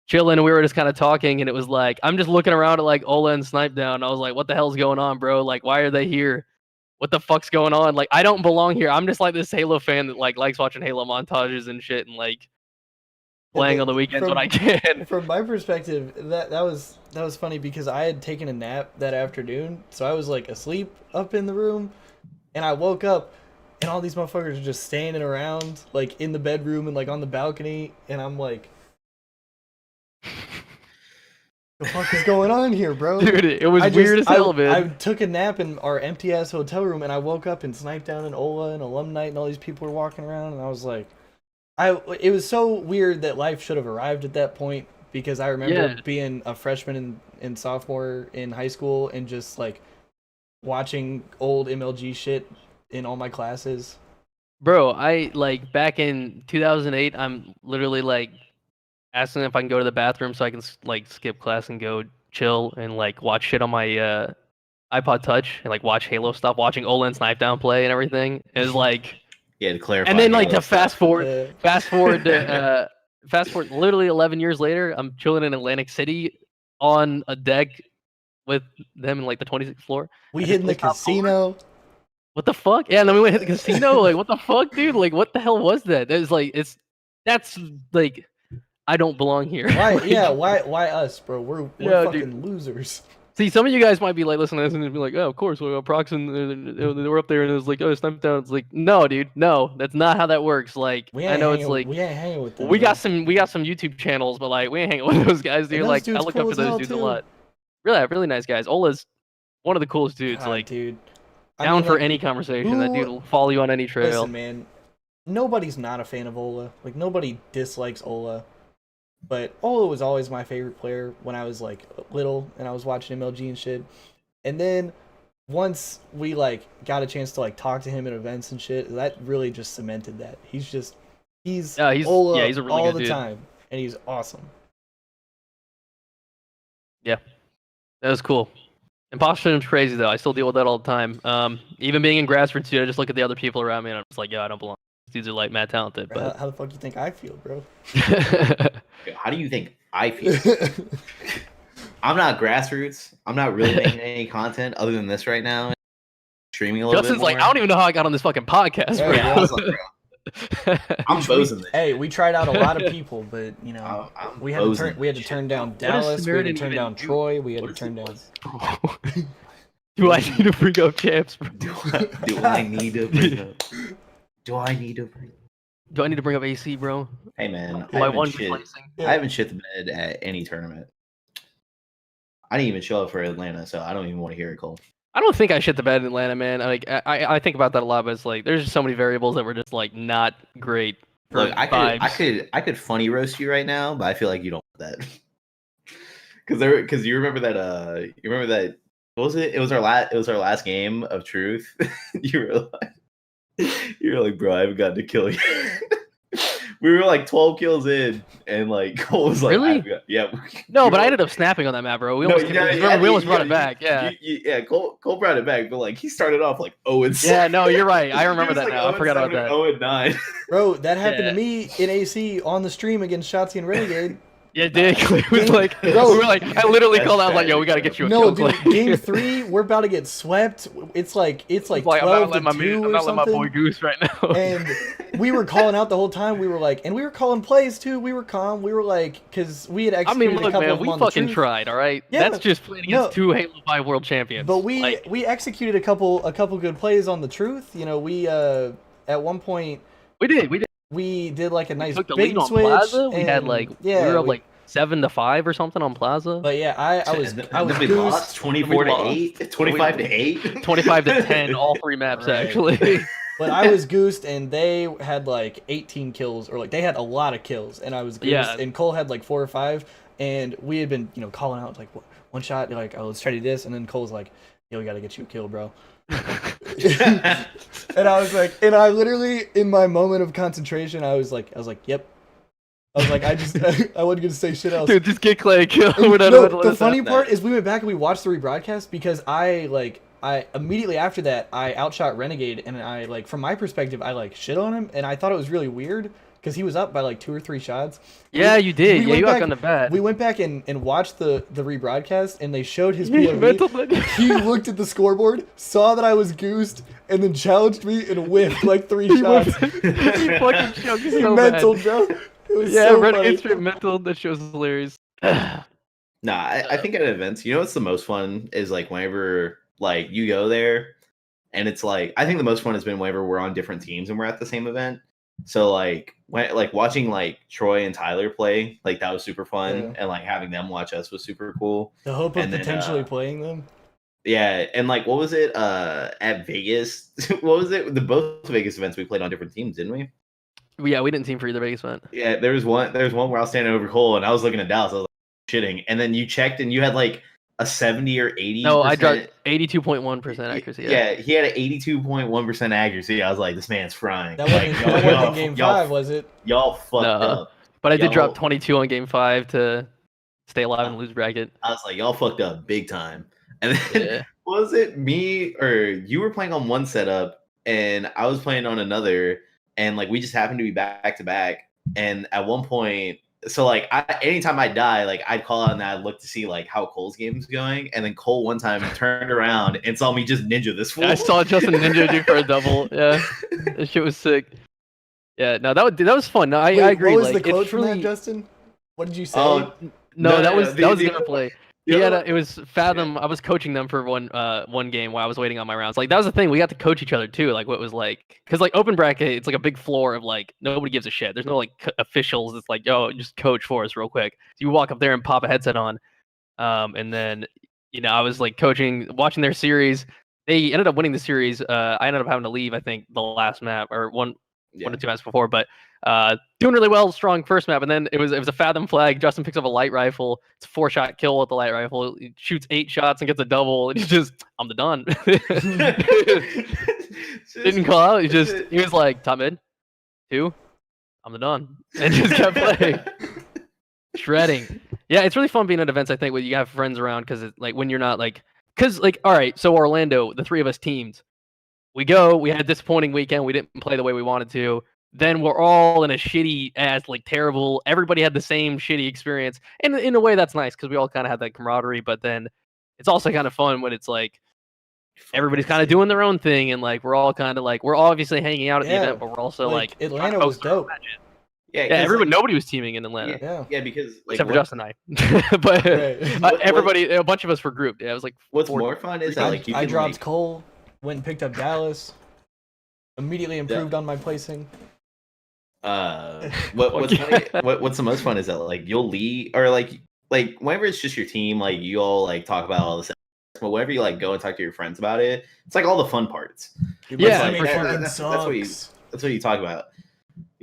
chilling and we were just kind of talking and it was like, I'm just looking around at like Ola and Snipe Down. I was like, what the hell's going on, bro? Like, why are they here? What the fuck's going on? Like, I don't belong here. I'm just like this Halo fan that like likes watching Halo montages and shit and like playing on the weekends when I can. From my perspective, that was funny because I had taken a nap that afternoon. So I was like asleep up in the room. And I woke up, and all these motherfuckers are just standing around, like, in the bedroom and, like, on the balcony. And I'm like, the fuck is going on here, bro? Dude, it was weird as hell, man. I took a nap in our empty-ass hotel room, and I woke up and Snipe Down and Ola and Alum Night and all these people were walking around. And I was like, it was so weird that life should have arrived at that point. Because I remember being a freshman and sophomore in high school and just, like, watching old MLG shit in all my classes. Bro, I like back in 2008, I'm literally like asking if I can go to the bathroom so I can like skip class and go chill and like watch shit on my iPod Touch and like watch Halo stuff, watching Ola and Snipe Down play and everything. It was like to clarify. And then like to fast forward literally 11 years later, I'm chilling in Atlantic City on a deck with them in like the 26th floor. We hit in the casino. What the fuck? Yeah, and then we went hit the casino. Like, what the fuck, dude? Like, what the hell was that? It was like, that's like, I don't belong here. Why? Like, yeah, why us, bro? We're fucking losers. See, some of you guys might be like listening to this and be like, oh, of course, well, Prox and they were up there and it was like, oh, Snipe Down. It's like, no, dude, no, that's not how that works. Like, I know it's like we ain't hanging with them. We got some YouTube channels, but like, we ain't hanging with those guys, dude. Like, I look up to those dudes a lot. Really nice guys. Ola's one of the coolest dudes. God, like, dude, down for any conversation. That dude will follow you on any trail. Listen, man, nobody's not a fan of Ola. Like, nobody dislikes Ola. But Ola was always my favorite player when I was like little and I was watching MLG and shit. And then once we like got a chance to like talk to him at events and shit, that really just cemented that. He's Ola he's a really all good the dude. time, and he's awesome. Yeah, that was cool. Imposter syndrome's crazy though. I still deal with that all the time. Even being in grassroots, dude, I just look at the other people around me and I'm just like, yo, I don't belong. These dudes are like mad talented. But how the fuck do you think I feel, bro? How do you think I feel? I'm not grassroots. I'm not really making any content other than this right now. Streaming a little Justin's bit more. like, I don't even know how I got on this fucking podcast, bro. Yeah, I was like, bro, I'm boozing this. Hey, we tried out a lot of people, but you know, we had to turn down Dallas, we had to turn down Troy, we had to turn down. Do I need to bring up champs, bro? Do I need to bring up? Do I need to bring up AC, bro? Hey man, I haven't shit the bed at any tournament. I didn't even show up for Atlanta, so I don't even want to hear it, Cole. I don't think I shit the bed in Atlanta, man. Like I think about that a lot, but it's like there's just so many variables that were just like not great Look, I could funny roast you right now, but I feel like you don't want that. Because you remember that what was it? It was our last game of truth. you were like, bro, I haven't gotten to kill you. We were like 12 kills in, and like Cole was like, really? Yeah. No, but I ended up snapping on that map, bro. We almost brought it back. Yeah. Cole brought it back, but like he started off like 0-7. Yeah, no, you're right. I remember that now. I forgot about that. 0-9. Bro, that happened to me in AC on the stream against Shotzi and Renegade. Yeah, Dick. It was like, bro, we were like, I literally called out like, yo, we gotta get you a kill. No, dude, game 3, we're about to get swept. It's like 12-2 or something. I'm not letting my boy Goose right now. And we were calling out the whole time. We were like, and we were calling plays too. We were calm. We were like, because we had executed a couple of them on the truth. We fucking tried, all right? Yeah, that's just playing against 2 Halo 5 world champions. But we executed a couple good plays on the truth. You know, we at one point we did. We did like a nice bait switch. Plaza. We had like we were up like 7-5 or something on Plaza. But yeah, I was we lost 24-8, 25-8, 25-10, all 3 maps actually. But I was goosed, and they had like 18 kills, or like they had a lot of kills, and I was goosed, and Cole had like 4 or 5, and we had been calling out like one shot, like, oh, let's try to do this, and then Cole's like, yo, we gotta get you a kill, bro. And I was like, and I literally, in my moment of concentration, I was like, yep. I was like, I wasn't gonna say shit else. Dude, just get Clay a kill. The funny part is we went back and we watched the rebroadcast because I immediately after that I outshot Renegade, and I like, from my perspective, I like shit on him, and I thought it was really weird because he was up by like 2 or 3 shots. Yeah, you did. Yeah, you outgunned the bat. We went back and watched the rebroadcast, and they showed his POV. He looked at the scoreboard, saw that I was goosed, and then challenged me and whiffed like 3 shots. He fucking choked so mental, bad. Bro. It was so Renegade straight mental. That show's hilarious. Nah, I think at events, what's the most fun is like whenever like you go there, and it's like, I think the most fun has been whenever we're on different teams and we're at the same event. So like watching like Troy and Tyler play, like that was super fun, and like having them watch us was super cool. The hope of potentially playing them. Yeah, and like what was it at Vegas? What was it? Both Vegas events we played on different teams, didn't we? Yeah, we didn't team for either Vegas event. Yeah, there was one where I was standing over Cole and I was looking at Dallas. I was like, shitting, and then you checked and you had like a 70 or 80. No, I dropped 82.1% accuracy. Yeah, he had an 82.1% accuracy. I was like, this man's frying. That wasn't in game 5, was it? Y'all fucked up. But I did drop 22 on game 5 to stay alive and lose bracket. I was like, y'all fucked up big time. And then was it me or you were playing on one setup and I was playing on another, and like we just happened to be back to back. And at one point, so like anytime I die, like I'd call out and I'd look to see like how Cole's game's going, and then Cole one time turned around and saw me just ninja this fool. I saw Justin ninja do for a double. Yeah, that shit was sick. Yeah, no, that was fun. No, I agree. What was like, the quote from that, Justin? What did you say? Oh, no, that was a different play. Yeah, it was Fathom. I was coaching them for one game while I was waiting on my rounds. Like that was the thing. We got to coach each other too. Like what was like, because like open bracket, it's like a big floor of like nobody gives a shit. There's no like officials. It's like, yo, just coach for us real quick. So you walk up there and pop a headset on, and then I was like coaching, watching their series. They ended up winning the series. I ended up having to leave. I think the last map or one or 2 maps before, but doing really well, strong first map, and then it was a Fathom flag. Justin picks up a light rifle. It's a 4-shot kill with the light rifle. He shoots 8 shots and gets a double. And he's just, I'm the done. Didn't call out. He was like, top mid, 2, I'm the done, and just kept playing, shredding. Yeah, it's really fun being at events. I think when you have friends around, because it's like when you're not like, because like, all right, so Orlando, the 3 of us teamed. We had a disappointing weekend. We didn't play the way we wanted to. Then we're all in a shitty ass, like terrible. Everybody had the same shitty experience. And in a way, that's nice because we all kind of had that camaraderie. But then it's also kind of fun when it's like everybody's kind of doing their own thing. And like we're all kind of like, we're all obviously hanging out at the event, but we're also like Atlanta was dope. Yeah, nobody was teaming in Atlanta. Yeah, because like, except for Justin and I. But everybody, a bunch of us were grouped. Yeah, it was like. What's more fun is that like I dropped Cole, went and picked up Dallas, immediately improved on my placing. What's funny, what's the most fun is that like you'll leave or like whenever it's just your team, like you all like talk about all this, but whenever you like go and talk to your friends about it, it's like all the fun parts. Yeah, like, that's what you talk about.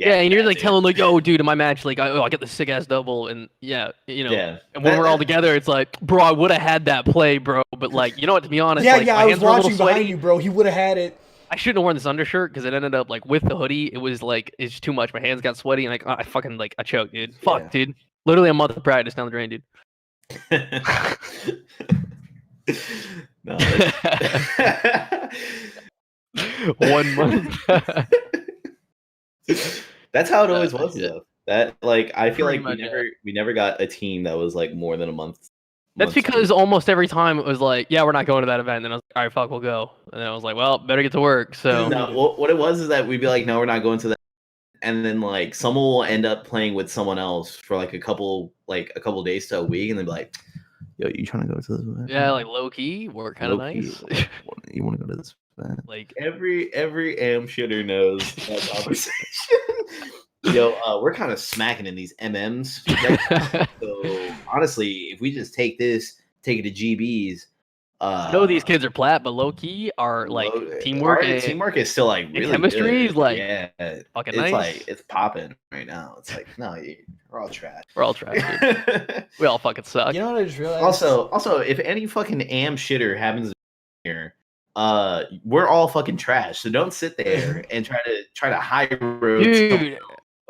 Yeah, and you're like telling like, oh, dude, in my match, like, I get the sick ass double, and and when we're all together, it's like, bro, I would have had that play, bro, but like, you know what? To be honest, like, I was watching behind you, bro. He would have had it. I shouldn't have worn this undershirt because it ended up like with the hoodie, it was like it's too much. My hands got sweaty, and like I fucking like I choked, dude. Fuck, dude. Literally a month of practice down the drain, dude. No, 1 month. That's how it always was, though. That like I feel like we never got a team that was like more than a month. That's because almost every time it was like, yeah, we're not going to that event. And then I was like, all right, fuck, we'll go. And then I was like, well, better get to work. So no, what it was is that we'd be like, no, we're not going to that. And then like someone will end up playing with someone else for like a couple days to a week, and they'll be like, yo, you trying to go to this event? Yeah, like low key, we're kind of nice. You want to go to this event? Like every am shitter knows that conversation. Yo, we're kind of smacking in these MMs. So honestly, if we just take it to GBs. I know these kids are plat, but low key are like teamwork. Teamwork is still like really chemistry good. Is like fucking nice. Like it's popping right now. It's like no, we're all trash. We're all trash. Dude. We all fucking suck. You know what I just realized? Also, if any fucking am shitter happens here, we're all fucking trash. So don't sit there and try to high road. Dude.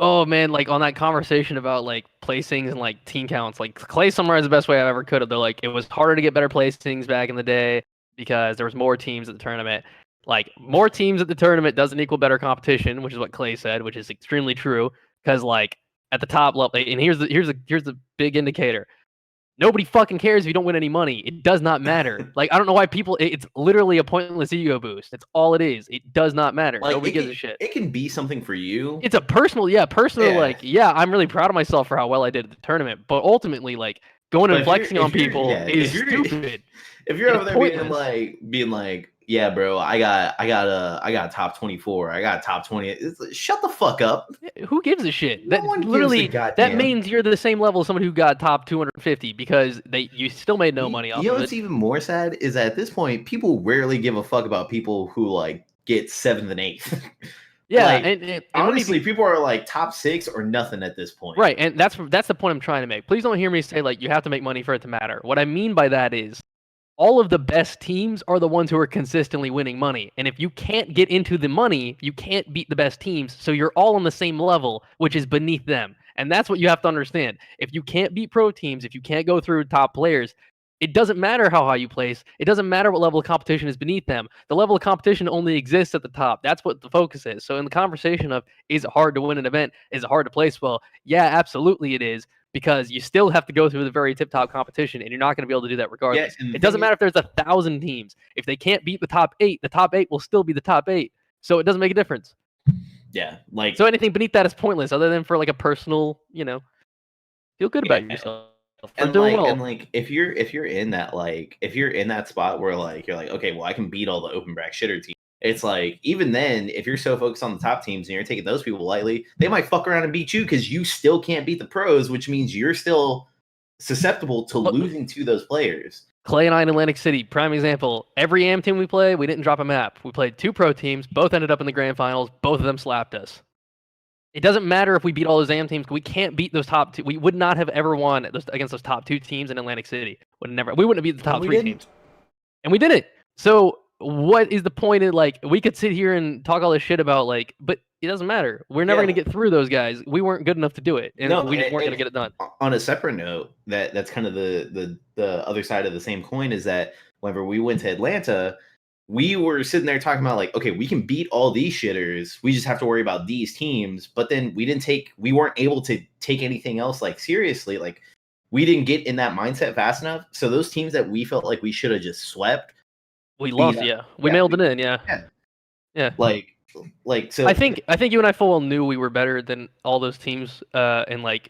Oh man, like on that conversation about like placings and like team counts, like Clay summarized the best way I ever could have. They're like, it was harder to get better placings back in the day because there was more teams at the tournament. Like more teams at the tournament doesn't equal better competition, which is what Clay said, which is extremely true. Because like at the top level, and here's the big indicator. Nobody fucking cares if you don't win any money. It does not matter. Like, I don't know why people... It's literally a pointless ego boost. That's all it is. It does not matter. Like, nobody gives a shit. It can be something for you. It's a personal, like, I'm really proud of myself for how well I did at the tournament. But ultimately, like, going and flexing on people is stupid. If you're over there being like, yeah, bro, I got a top 24. I got a top 20. Shut the fuck up. Who gives a shit? That literally that means you're the same level as someone who got top 250 because you still made no money off of it. You know what's even more sad is that at this point, people rarely give a fuck about people who like get 7th and 8th. Yeah, like, and honestly, people are like top 6 or nothing at this point. Right, and that's the point I'm trying to make. Please don't hear me say like you have to make money for it to matter. What I mean by that is all of the best teams are the ones who are consistently winning money. And if you can't get into the money, you can't beat the best teams. So you're all on the same level, which is beneath them. And that's what you have to understand. If you can't beat pro teams, if you can't go through top players, it doesn't matter how high you place. It doesn't matter what level of competition is beneath them. The level of competition only exists at the top. That's what the focus is. So in the conversation of, is it hard to win an event? Is it hard to place well? Yeah, absolutely it is. Because you still have to go through the very tip-top competition, and you're not going to be able to do that regardless. Yeah, it doesn't matter if there's 1,000 teams. If they can't beat the top 8 will still be the top 8. So it doesn't make a difference. Yeah, like so anything beneath that is pointless, other than for like a personal, feel good about yourself. And like if you're in that spot where like you're like, okay, well I can beat all the open bracket shitter teams. It's like, even then, if you're so focused on the top teams and you're taking those people lightly, they might fuck around and beat you because you still can't beat the pros, which means you're still susceptible to losing to those players. Clay and I in Atlantic City, prime example. Every AM team we play, we didn't drop a map. We played 2 pro teams, both ended up in the grand finals, both of them slapped us. It doesn't matter if we beat all those AM teams, we can't beat those top 2. We would not have ever won against those top 2 teams in Atlantic City. We wouldn't have beat the top 3 teams. And we didn't. So what is the point of like we could sit here and talk all this shit about like, but it doesn't matter. We're never gonna get through those guys. We weren't good enough to do it, and we just weren't gonna get it done. On a separate note, that's kind of the other side of the same coin is that whenever we went to Atlanta, we were sitting there talking about like, okay, we can beat all these shitters. We just have to worry about these teams. But then we weren't able to take anything else like seriously. Like we didn't get in that mindset fast enough. So those teams that we felt like we should have just swept. We lost, We mailed it in, yeah. Like so. I think you and I full well knew we were better than all those teams, and like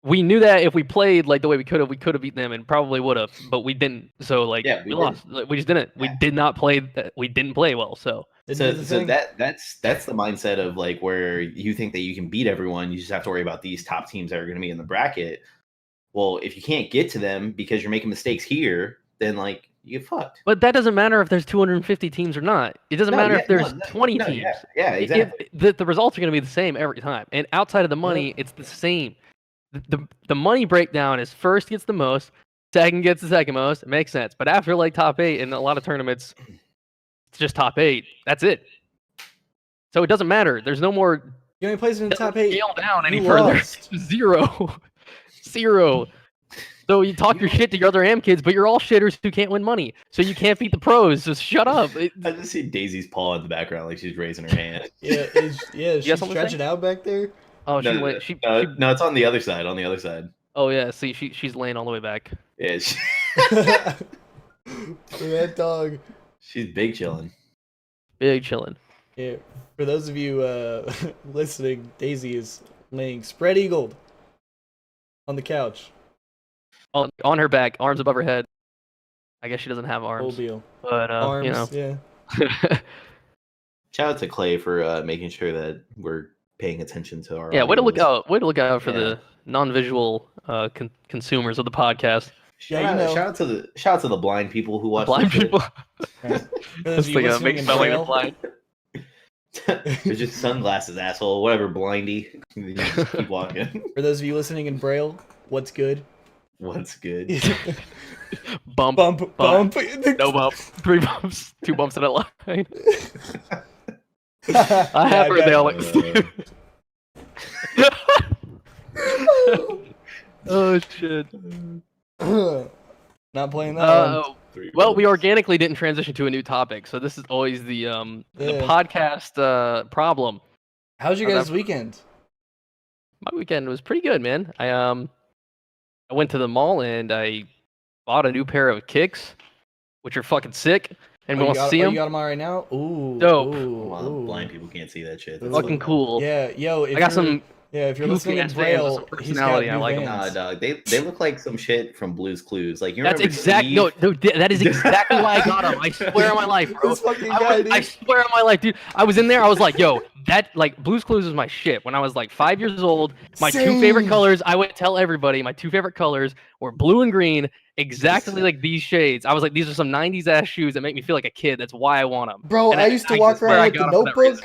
we knew that if we played like the way we could have beaten them and probably would have, but we didn't. So like we lost. Like, we just didn't. Yeah. We did not play. We didn't play well. So that's the mindset of like where you think that you can beat everyone. You just have to worry about these top teams that are going to be in the bracket. Well, if you can't get to them because you're making mistakes here, then like you get fucked. But that doesn't matter if there's 250 teams or not. It doesn't matter if there's 20 teams. Yeah, exactly. The results are going to be the same every time. And outside of the money, it's the same. The money breakdown is first gets the most, second gets the second most. It makes sense. But after like top 8 in a lot of tournaments, it's just top 8. That's it. So it doesn't matter. There's no more. You only plays in the top 8. Scale down any further. 0. So you talk your shit to your other AM kids, but you're all shitters who can't win money. So you can't beat the pros. Just shut up. I just see Daisy's paw in the background, like she's raising her hand. She's stretching out back there. Oh, no, it's on the other side. On the other side. Oh yeah, see, she's laying all the way back. Yeah. That dog. She's big chilling. Big chilling. Yeah. For those of you listening, Daisy is laying spread eagled on the couch. On her back, arms above her head. I guess she doesn't have arms. Whole deal. But arms, you know. Yeah. Shout out to Clay for making sure that we're paying attention to our. Yeah, way to look out for the non-visual consumers of the podcast. Shout out to the blind people who watch. Blind people. It's like make spelling blind. They're just sunglasses, asshole. Whatever, blindy. Just keep walking. For those of you listening in Braille, what's good? What's good? Bump. No bump. 3 bumps. 2 bumps in a line. I have heard they all like. Oh shit. Not playing that one. Well, we organically didn't transition to a new topic, so this is always the podcast problem. How's your guys' weekend? My weekend was pretty good, man. I went to the mall and I bought a new pair of kicks, which are fucking sick. And we want to see them. You got them all right now? Ooh. Dope. Ooh. Blind people can't see that shit. That's fucking cool. Yeah, yo. I got some. Yeah, if you're listening in Braille, personality, I like them. Nah, dog. They look like some shit from Blue's Clues. Like you remember That is exactly why I got them. I swear on my life, bro. This fucking guy, dude. I swear on my life, dude. I was in there. I was like, yo, that like Blue's Clues was my shit. When I was like 5 years old, my 2 favorite colors. I would tell everybody my 2 favorite colors were blue and green. Exactly like these shades. I was like, these are some 90s ass shoes that make me feel like a kid. That's why I want them. Bro, I used to walk around with the Notebook.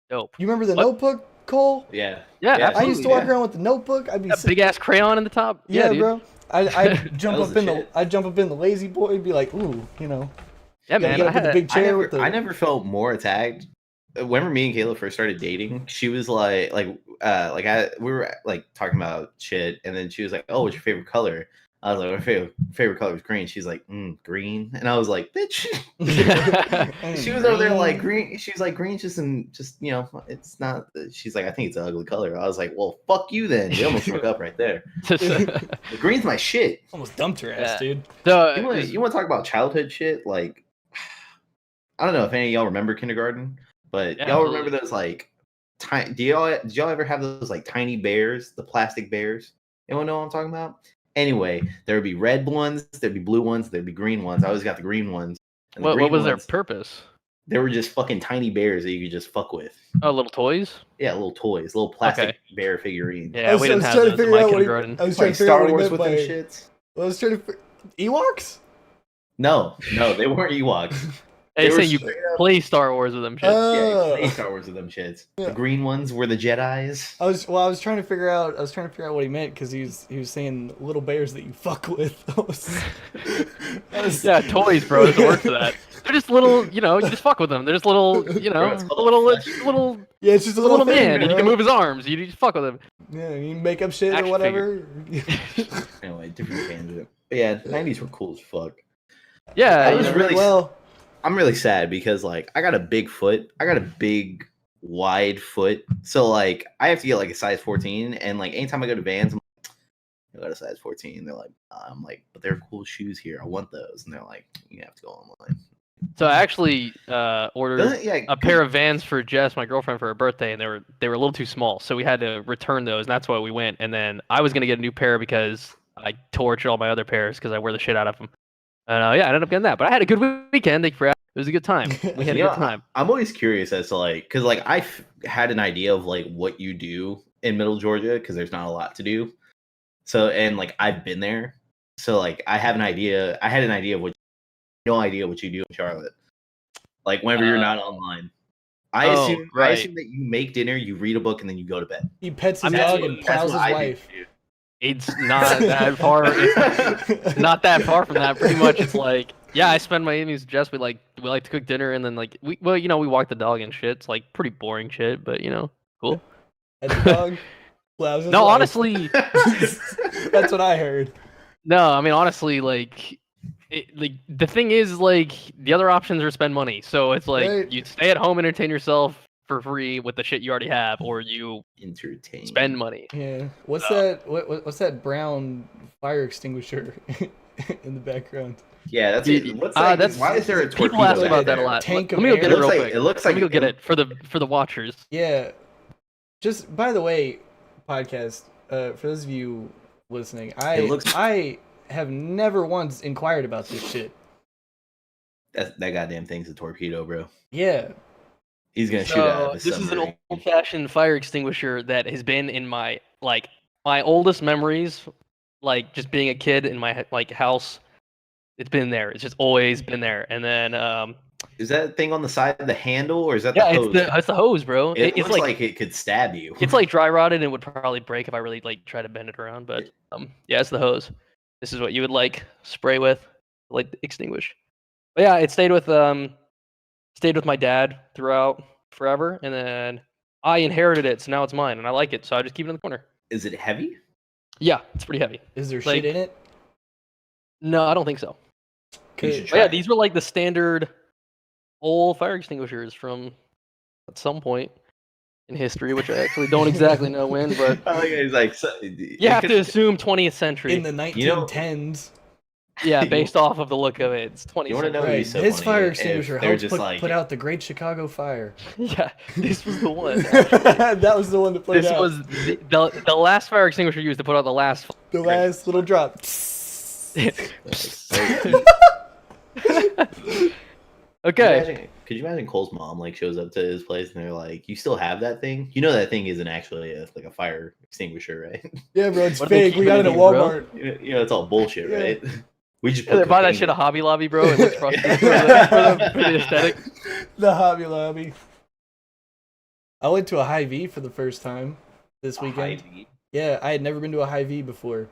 Dope. You remember the Notebook, Cole? Yeah. I used to walk around with the Notebook. I'd be big ass crayon in the top. Yeah, dude. bro. I'd jump up in the lazy boy and be like, ooh, you know. Yeah, man. The big chair I never felt more attacked. Whenever me and Kayla first started dating, she was we were like talking about shit, and then she was like, "Oh, what's your favorite color?" I was like, "My favorite color is green." She's like, "Green," and I was like, "Bitch." She was over there like green. She's like, "Green's just you know, it's not." She's like, "I think it's an ugly color." I was like, "Well, fuck you then." We almost broke up right there. Green's my shit. Almost dumped her ass, dude. So, you want to talk about childhood shit? Like, I don't know if any of y'all remember kindergarten, but y'all remember those like tiny? Did y'all ever have those like tiny bears, the plastic bears? Anyone know what I'm talking about? Anyway, there would be red ones, there'd be blue ones, there'd be green ones. I always got the green ones. What was their purpose? They were just fucking tiny bears that you could just fuck with. Oh, little toys? Yeah, little toys, little plastic bear figurines. Yeah, we didn't have those in my kindergarten. I was trying to figure out what he meant by shits. I was trying to Ewoks? No, they weren't Ewoks. They say you play Star Wars with them shits. Yeah, you play Star Wars with them shits. Yeah. The green ones were the Jedis. I was trying to figure out what he meant because he was saying little bears that you fuck with. Yeah, toys, bro. There's a word for that. They're just little, you know, you just fuck with them. They're just little, you know, little. Yeah, it's just a little man. And you can move his arms. You just fuck with him. Yeah, you make up shit or whatever. Anyway, different tangent. But yeah, the 90s were cool as fuck. Yeah, I was really well. I'm really sad because like I got a big foot. I got a big wide foot. So like I have to get like a size 14 and like anytime I go to Vans I'm like, I got a size 14. They're like I'm like, but they're cool shoes here. I want those. And they're like, you have to go online. So I actually ordered a pair of Vans for Jess, my girlfriend, for her birthday, and they were a little too small. So we had to return those, and that's why we went. And then I was gonna get a new pair because I tortured all my other pairs because I wear the shit out of them. And I ended up getting that. But I had a good weekend. Thank you for asking. It was a good time. We had a good time. I'm always curious as to like, because like I've had an idea of like what you do in Middle Georgia because there's not a lot to do. So and like I've been there, So like I have an idea. I had an idea of no idea what you do in Charlotte. Like whenever you're not online. I assume that you make dinner, you read a book, and then you go to bed. He pets his dog and plows his wife. It's not that far. It's not that far from that. Pretty much, it's like, yeah, I spend my evenings with Jess. We like to cook dinner, and then like we walk the dog and shit. It's like pretty boring shit, but cool. Pet the dog, plows his wife. Honestly, that's what I heard. No, I mean honestly, like the thing is, like, the other options are spend money. So it's like you stay at home, entertain yourself for free with the shit you already have, or you spend money. Yeah. What's that? What's that brown fire extinguisher in the background? Yeah, that's it. Why is there a torpedo? People ask about that a lot. Let me go get it real quick. It looks like. Let me go get it for the watchers. Yeah. Just by the way, podcast. For those of you listening, I have never once inquired about this shit. That goddamn thing's a torpedo, bro. Yeah. He's gonna shoot out of his This is an old-fashioned fire extinguisher that has been in my oldest memories, like just being a kid in my house. It's been there. It's just always been there. And then is that thing on the side of the handle, or is that the hose? It's the hose, bro. It's like it could stab you. It's like dry rotted and would probably break if I really try to bend it around. But yeah, it's the hose. This is what you would spray with, extinguish. But yeah, it stayed with my dad throughout forever, and then I inherited it, so now it's mine, and I like it, so I just keep it in the corner. Is it heavy? Yeah, it's pretty heavy. Is there shit in it? No, I don't think so. Yeah, these were like the standard old fire extinguishers from at some point in history, which I actually don't exactly know when, but you have to assume 20th century. In the 1910s. Yeah, based off of the look of it. It's 20th century. Right. His fire extinguisher helped put out the Great Chicago Fire. Yeah, this was the one. That was the one to put this out. This was the last fire extinguisher used to put out the last little drop. Okay. Could you imagine Cole's mom shows up to his place and they're like, "You still have that thing? You know that thing isn't actually a fire extinguisher, right?" Yeah, bro, it's fake. We got it at Walmart. It's all bullshit, right? We just they buy that shit at Hobby Lobby, bro. It looks frustrating for the aesthetic. The Hobby Lobby. I went to a Hy-Vee for the first time this weekend. Hy-Vee? Yeah, I had never been to a Hy-Vee before.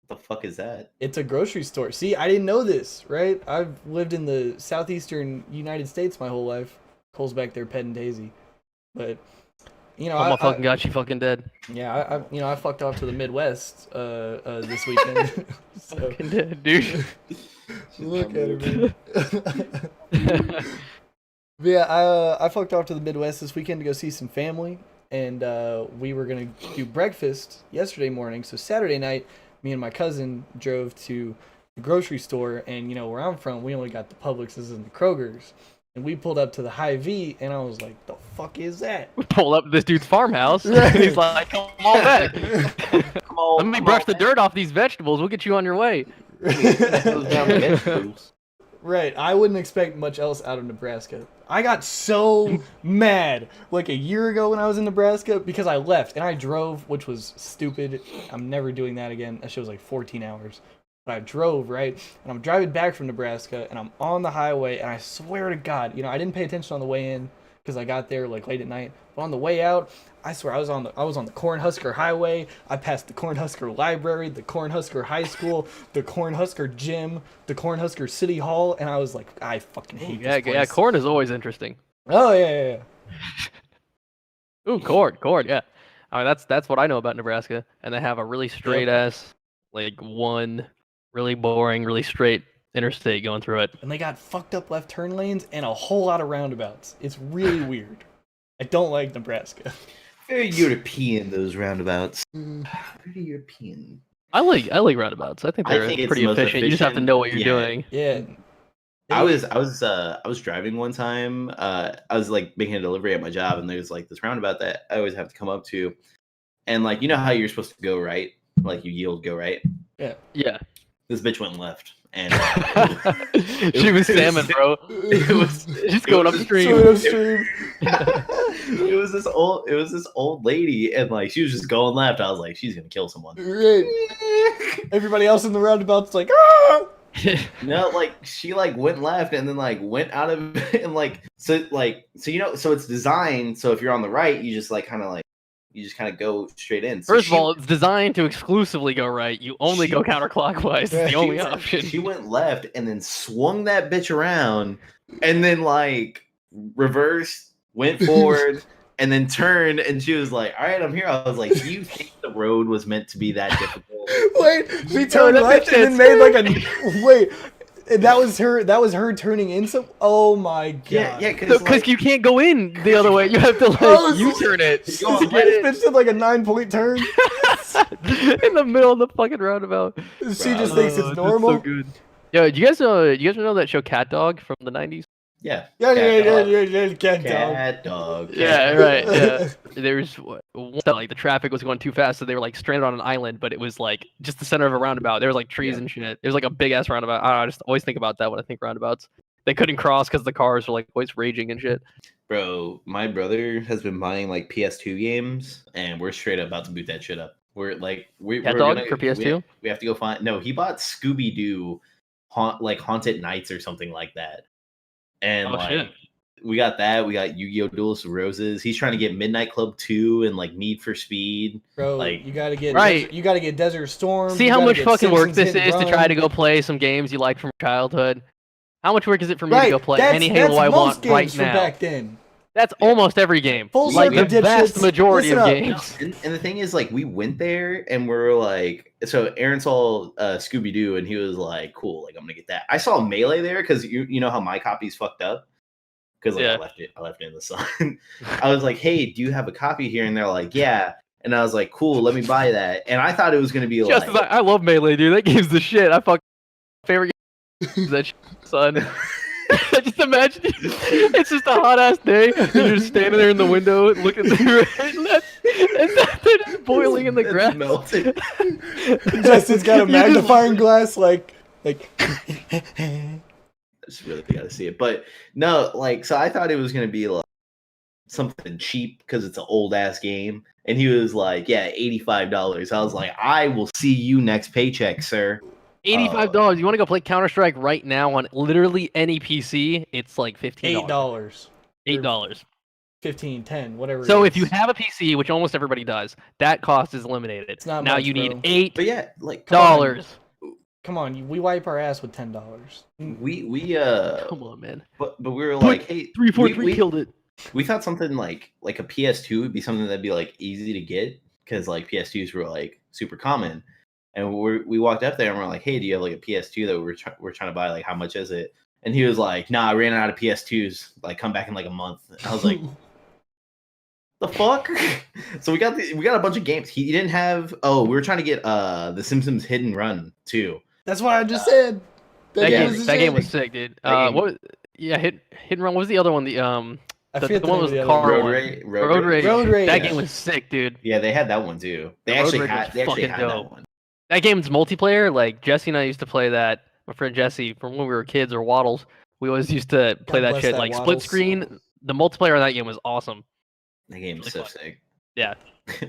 The fuck is that? It's a grocery store. See, I didn't know this, right? I've lived in the southeastern United States my whole life. Cole's back there petting Daisy, but oh my fucking god, she fucking dead. Yeah, I fucked off to the Midwest this weekend. So, fucking dead, dude. Look at her, man. Yeah, I fucked off to the Midwest this weekend to go see some family, and we were gonna do breakfast yesterday morning. So Saturday night, me and my cousin drove to the grocery store, and where I'm from, we only got the Publixes and the Krogers. And we pulled up to the Hy-Vee, and I was like, "The fuck is that?" We pulled up to this dude's farmhouse, and he's like, "Come on back. Let me brush the dirt off these vegetables. We'll get you on your way." Right. I wouldn't expect much else out of Nebraska. I got so mad a year ago when I was in Nebraska because I left and I drove, which was stupid. I'm never doing that again. That shit was 14 hours. But I drove, right? And I'm driving back from Nebraska and I'm on the highway, and I swear to God, I didn't pay attention on the way in because I got there late at night. But on the way out, I swear I was on the Cornhusker Highway. I passed the Cornhusker Library, the Cornhusker High School, the Cornhusker Gym, the Cornhusker City Hall, and I was like, I fucking hate this place. Yeah, corn is always interesting. Oh yeah. Ooh, corn, yeah. I mean, that's what I know about Nebraska, and they have a really straight ass, one really boring, really straight interstate going through it. And they got fucked up left turn lanes and a whole lot of roundabouts. It's really weird. I don't like Nebraska. Very European, those roundabouts. Very European. I like roundabouts. I think they're pretty efficient. You just have to know what you're doing. Yeah. I was driving one time. I was making a delivery at my job, and there's this roundabout that I always have to come up to, and how you're supposed to go right, you yield, go right. Yeah. Yeah. This bitch went left. and she was salmon, bro. It was just going upstream. It was this old lady, and like she was just going left. I was like, she's gonna kill someone. Right. Everybody else in the roundabout's like, ah! No, like she like went left and then like went out of it, and like so it's designed so if you're on the right, you just kind of go straight in. So First of all, it's designed to exclusively go right. You only go counterclockwise. It's the only option. She went left and then swung that bitch around and then like reversed, went forward, and then turned, and she was like, all right, I'm here. I was like, do you think the road was meant to be that difficult? Wait, she turned left and then made like a wait. That was her turning in some. Oh my god! Yeah, because you can't go in the other way. You have to U-turn it. This bitch did like a 9-point turn in the middle of the fucking roundabout. She just thinks it's normal. So good. Yo, do you guys know that show Cat Dog from the 90s? Yeah. Cat Dog. Yeah, right. Yeah. There's like the traffic was going too fast, so they were like stranded on an island, but it was like just the center of a roundabout. There was like trees and shit. It was like a big ass roundabout. I don't know, I just always think about that when I think roundabouts. They couldn't cross because the cars were like always raging and shit. Bro, my brother has been buying like PS2 games, and we're straight up about to boot that shit up. We're like, we're gonna, for PS2. We have to go find. No, he bought Scooby Doo, Haunted Nights or something like that. And shit. We got that. We got Yu-Gi-Oh! Duelist of Roses. He's trying to get Midnight Club 2 and like Need for Speed. Bro, like you gotta get right. You gotta get Desert Storm. See how much fucking work this is to try to go play some games you like from childhood. How much work is it for me to go play any Halo I want right now? Back then. That's almost every game. Full like the vast majority of games. And the thing is, like, we went there and we're like, so Aaron saw Scooby Doo and he was like, cool, like I'm gonna get that. I saw Melee there because you know how my copy's fucked up. Because I left it in the sun. I was like, hey, do you have a copy here? And they're like, yeah. And I was like, cool, let me buy that. And I thought it was gonna be like, I love Melee, dude. That game's the shit. I fuck favorite game that shit, son. Just imagine it's just a hot ass day and you're just standing there in the window looking through it and they're just boiling in the grass. Melting. Justin's got a magnifying glass like I just really gotta see it. But no, like, so I thought it was gonna be like something cheap because it's an old ass game. And he was like, yeah, $85. I was like, I will see you next paycheck, sir. $85. You want to go play Counter-Strike right now on literally any PC? It's like $15. $8. 15, 10, whatever. So if you have a PC, which almost everybody does, that cost is eliminated. It's not now much, you need bro. $8. But yeah, like $10. Come on, we wipe our ass with $10. We come on, man. But we were like, hey, 343 killed it. We thought something like a PS2 would be something that'd be like easy to get because like PS2s were like super common. And we walked up there and we're like, hey, do you have like a PS2 that we're trying to buy? Like, how much is it? And he was like, nah, I ran out of PS2s. Like, come back in like a month. And I was like, the fuck? So we got a bunch of games. He didn't have. Oh, we were trying to get The Simpsons Hidden Run too. That's what I just said. That game was sick, dude. Hidden Run. What was the other one? The one was the car Road Rage. That game was sick, dude. Yeah, they had that one too. They actually had that one. That game's multiplayer. Like Jesse and I used to play that. My friend Jesse, from when we were kids, or Waddles, we always used to play that shit. Like Waddles. Split screen. The multiplayer on that game was awesome. That game was so sick. Yeah.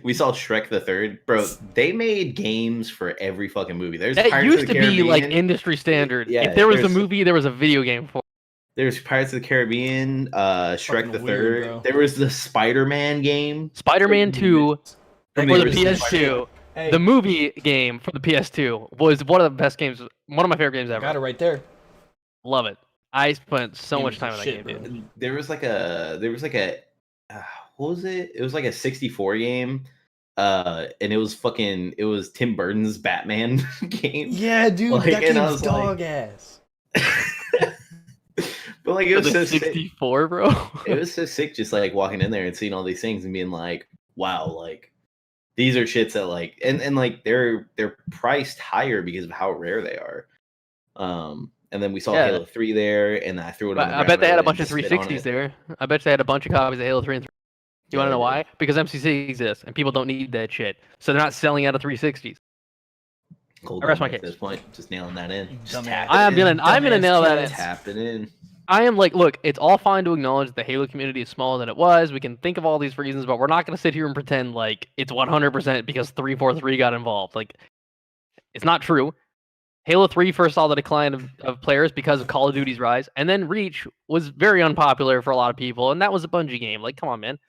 We saw Shrek the Third, bro. They made games for every fucking movie. That used to be like industry standard. Yeah, if there was a movie, there was a video game for. There's Pirates of the Caribbean, Shrek the Third. Bro. There was the Spider-Man game. Spider-Man 2 for the PS2. Hey. The movie game for the PS2 was one of the best games, one of my favorite games ever. Got it right there. Love it. I spent so much time on that game, dude. There was like a what was it? It was like a 64 game. And it was Tim Burton's Batman game. Yeah, dude, like, that game's dog ass. But like it was so 64, bro. It was so sick just like walking in there and seeing all these things and being like, wow, like these are shits that like and like they're priced higher because of how rare they are. And then we saw Halo 3 there, and I threw it on the I bet they had a bunch of 360s there. I bet they had a bunch of copies of Halo 3 and 3. You want to know why? Because MCC exists, and people don't need that shit. So they're not selling out of 360s. Cold I rest my at case. this point, just nailing that in. I'm gonna nail that in. Tap it in. I am like, look, it's all fine to acknowledge that the Halo community is smaller than it was. We can think of all these reasons, but we're not going to sit here and pretend like it's 100% because 343 got involved. Like, it's not true. Halo 3 first saw the decline of players because of Call of Duty's rise, and then Reach was very unpopular for a lot of people, and that was a Bungie game. Like, come on, man.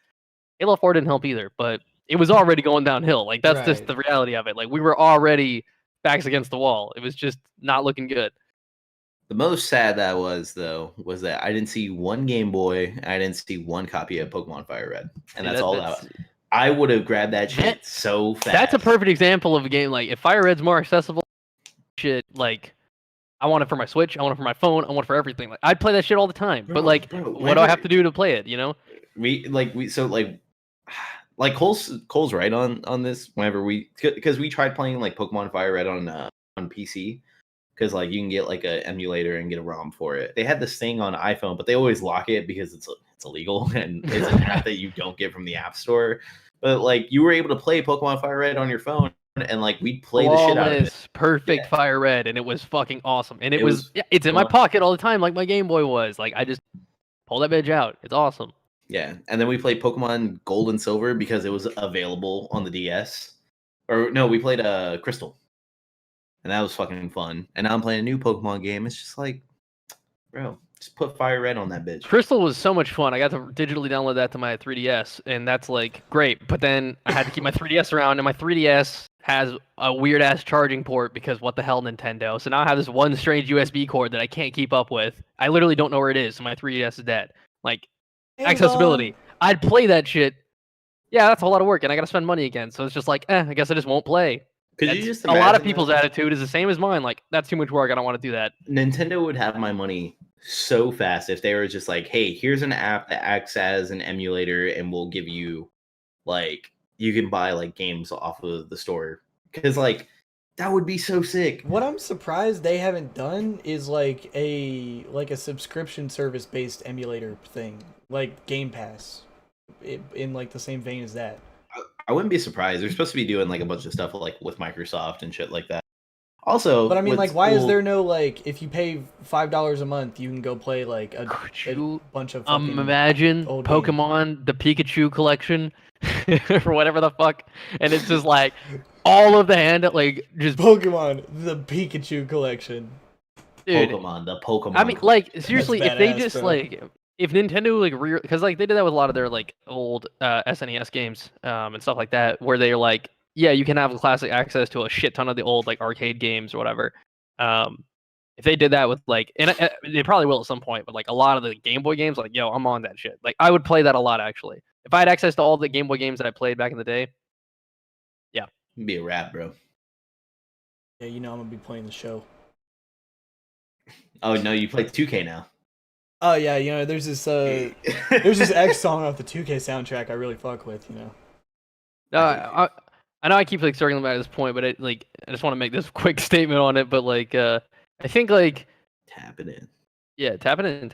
Halo 4 didn't help either, but it was already going downhill. Like, that's just the reality of it. Like, we were already backs against the wall. It was just not looking good. The most sad that was, though, was that I didn't see one Game Boy. I didn't see one copy of Pokemon Fire Red, and that's all that. I would have grabbed that shit so fast. That's a perfect example of a game. Like, if Fire Red's more accessible, shit, like, I want it for my Switch. I want it for my phone. I want it for everything. Like, I'd play that shit all the time. But like, what do I have to do to play it? You know? Like Cole's right on this. Whenever because we tried playing like Pokemon Fire Red on PC. Because like you can get like an emulator and get a ROM for it. They had this thing on iPhone, but they always lock it because it's illegal and it's an app that you don't get from the App Store. But like you were able to play Pokemon Fire Red on your phone, and like we'd play the shit out of it. Perfect Fire Red, and it was fucking awesome. And it's in my pocket all the time, like my Game Boy was. Like I just pull that bitch out. It's awesome. Yeah, and then we played Pokemon Gold and Silver because it was available on the DS. Or no, we played Crystal. And that was fucking fun. And now I'm playing a new Pokemon game. It's just like, bro, just put Fire Red on that bitch. Crystal was so much fun. I got to digitally download that to my 3DS, and that's like great. But then I had to keep my 3DS around, and my 3DS has a weird ass charging port because what the hell, Nintendo? So now I have this one strange USB cord that I can't keep up with. I literally don't know where it is. So my 3DS is dead. Like accessibility. I'd play that shit. Yeah, that's a lot of work, and I got to spend money again. So it's just like, I guess I just won't play. A lot of people's attitude is the same as mine. Like, that's too much work. I don't want to do that. Nintendo would have my money so fast if they were just like, hey, here's an app that acts as an emulator and we'll give you, like, you can buy, like, games off of the store. Because, like, that would be so sick. What I'm surprised they haven't done is, like a subscription service-based emulator thing. Like Game Pass. In, like, the same vein as that. I wouldn't be surprised. They're supposed to be doing like a bunch of stuff like with Microsoft and shit like that. Also, but I mean, like, why is there no like if you pay $5 a month, you can go play like a bunch of imagine Pokemon the Pikachu collection or whatever the fuck, and it's just like all of the like just Pokemon the Pikachu collection. Dude, Pokemon the Pokemon. I mean, like seriously, if they just like. If Nintendo like because like they did that with a lot of their like old SNES games and stuff like that, where they're like, yeah, you can have classic access to a shit ton of the old like arcade games or whatever. If they did that with like, and they probably will at some point, but like a lot of the Game Boy games, like, yo, I'm on that shit. Like I would play that a lot actually. If I had access to all the Game Boy games that I played back in the day, yeah, it'd be a wrap, bro. Yeah, you know I'm gonna be playing the show. Oh no, you play 2K now. Oh yeah, you know, there's this X song off the 2K soundtrack I really fuck with, you know. No, I know I keep like circling back to this point, but I just want to make this quick statement on it. But like, I think like tap it in. Yeah, tap it in.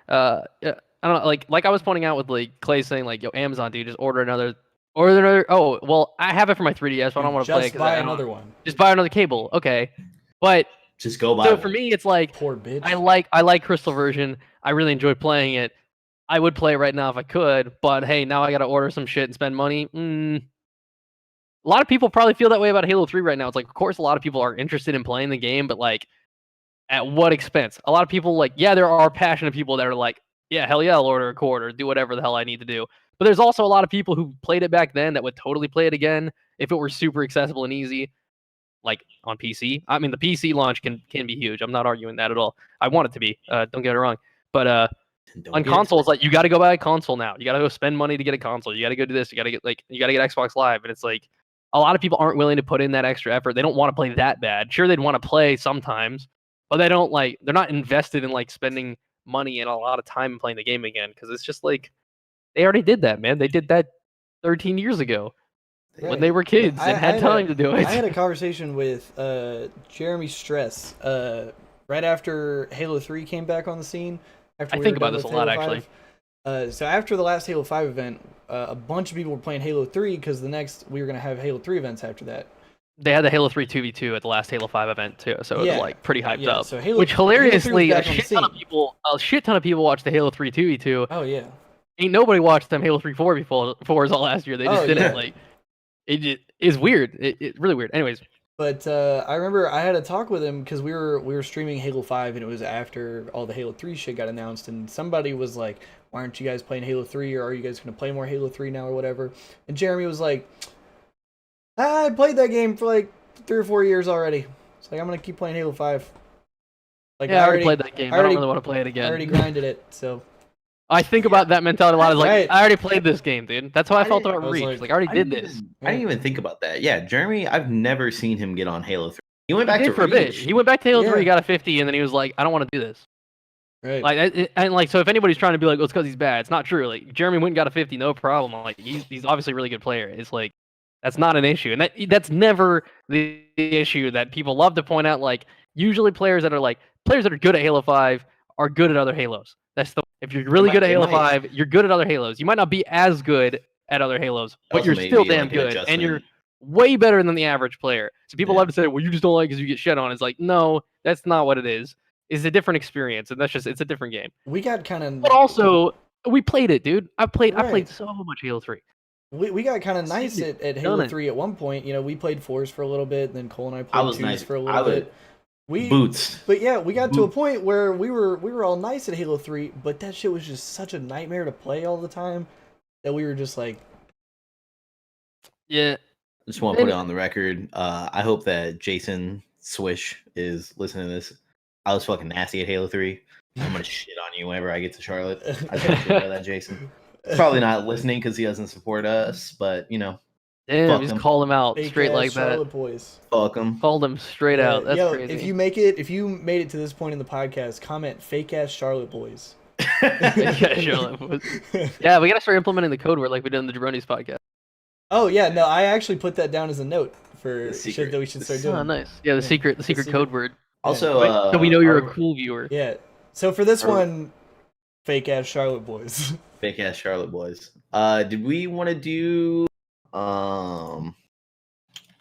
Yeah, I don't know. Like I was pointing out with like Clay saying like, yo, Amazon, dude, just order another. Oh, well, I have it for my 3DS, but I don't want to play it. Just buy another one. Just buy another cable, okay? But just go buy. So for me, it's like poor bitch. I like Crystal version. I really enjoy playing it. I would play it right now if I could, but hey, now I got to order some shit and spend money. A lot of people probably feel that way about Halo 3 right now. It's like, of course, a lot of people are interested in playing the game, but like, at what expense? A lot of people like, yeah, there are passionate people that are like, yeah, hell yeah, I'll order a cord or do whatever the hell I need to do. But there's also a lot of people who played it back then that would totally play it again if it were super accessible and easy, like on PC. I mean, the PC launch can be huge. I'm not arguing that at all. I want it to be. Don't get it wrong. But on consoles, like you got to go buy a console now. You got to go spend money to get a console. You got to go do this. You got to get Xbox Live, and it's like a lot of people aren't willing to put in that extra effort. They don't want to play that bad. Sure, they'd want to play sometimes, but they don't like. They're not invested in like spending money and a lot of time playing the game again because it's just like they already did that, man. They did that 13 years ago when they were kids and had time to do it. I had a conversation with Jeremy Stress right after Halo 3 came back on the scene. I think about this a lot, actually. So after the last Halo 5 event, a bunch of people were playing Halo 3 because we were going to have Halo 3 events after that. they had the Halo 3 2v2 at the last Halo 5 event too, so it was like pretty hyped up. So Halo, which hilariously, Halo a shit ton of people watched the Halo 3 2v2. Oh yeah. Ain't nobody watched them Halo 3 4v4s all last year. They just didn't like. It is weird. It's really weird. Anyways. But I remember I had a talk with him because we were streaming Halo 5 and it was after all the Halo 3 shit got announced, and somebody was like, "Why aren't you guys playing Halo 3, or are you guys gonna play more Halo 3 now or whatever?" And Jeremy was like, "I played that game for like 3 or 4 years already. It's like I'm gonna keep playing Halo 5." Like yeah, I already played that game. I don't really want to play it again. I already grinded it, so. I think about that mentality a lot. Like, I already played this game, dude. That's how I felt about Reach. Like, I already did this. I didn't even think about that. Yeah, Jeremy, I've never seen him get on Halo 3. He went back to for a bit. He went back to Halo 3, got a 50, and then he was like, I don't want to do this. Right. Like, and like, so if anybody's trying to be like, oh, it's because he's bad, it's not true. Like, Jeremy went and got a 50, no problem. Like, he's obviously a really good player. It's like, that's not an issue. And that's never the issue that people love to point out. Like, usually players that are good at Halo 5 are good at other Halos. That's if you're really good at Halo 5, you're good at other Halos. You might not be as good at other Halos, but you're still damn good, and you're way better than the average player. So people love to say, well, you just don't like because you get shit on. It's like, no, that's not what it is. It's a different experience, and it's a different game. We got kind of... But also, we played it, dude. I played so much Halo 3. We got kind of nice at Halo 3 at one point. You know, we played 4s for a little bit, and then Cole and I played 2s for a little bit. Boots. But yeah, we got to a point where we were all nice at Halo 3, but that shit was just such a nightmare to play all the time that we were just like... Yeah. Just want to put it on the record. I hope that Jason Swish is listening to this. I was fucking nasty at Halo 3. I'm going to shit on you whenever I get to Charlotte. I just want you to know that, Jason. Probably not listening because he doesn't support us, but, you know. Damn, just call him out straight like Charlotte that. Boys. Fuck him. Called him straight out. That's crazy. If you made it to this point in the podcast, comment fake ass Charlotte Boys. Charlotte Boys. Yeah, we gotta start implementing the code word like we did in the Jabronis podcast. Oh yeah, no, I actually put that down as a note for shit that we should start doing. Oh, nice. Yeah, the secret code word. Also, so we know you're a cool viewer. Yeah. So for this one, fake ass Charlotte Boys. Fake ass Charlotte Boys. Did we want to do?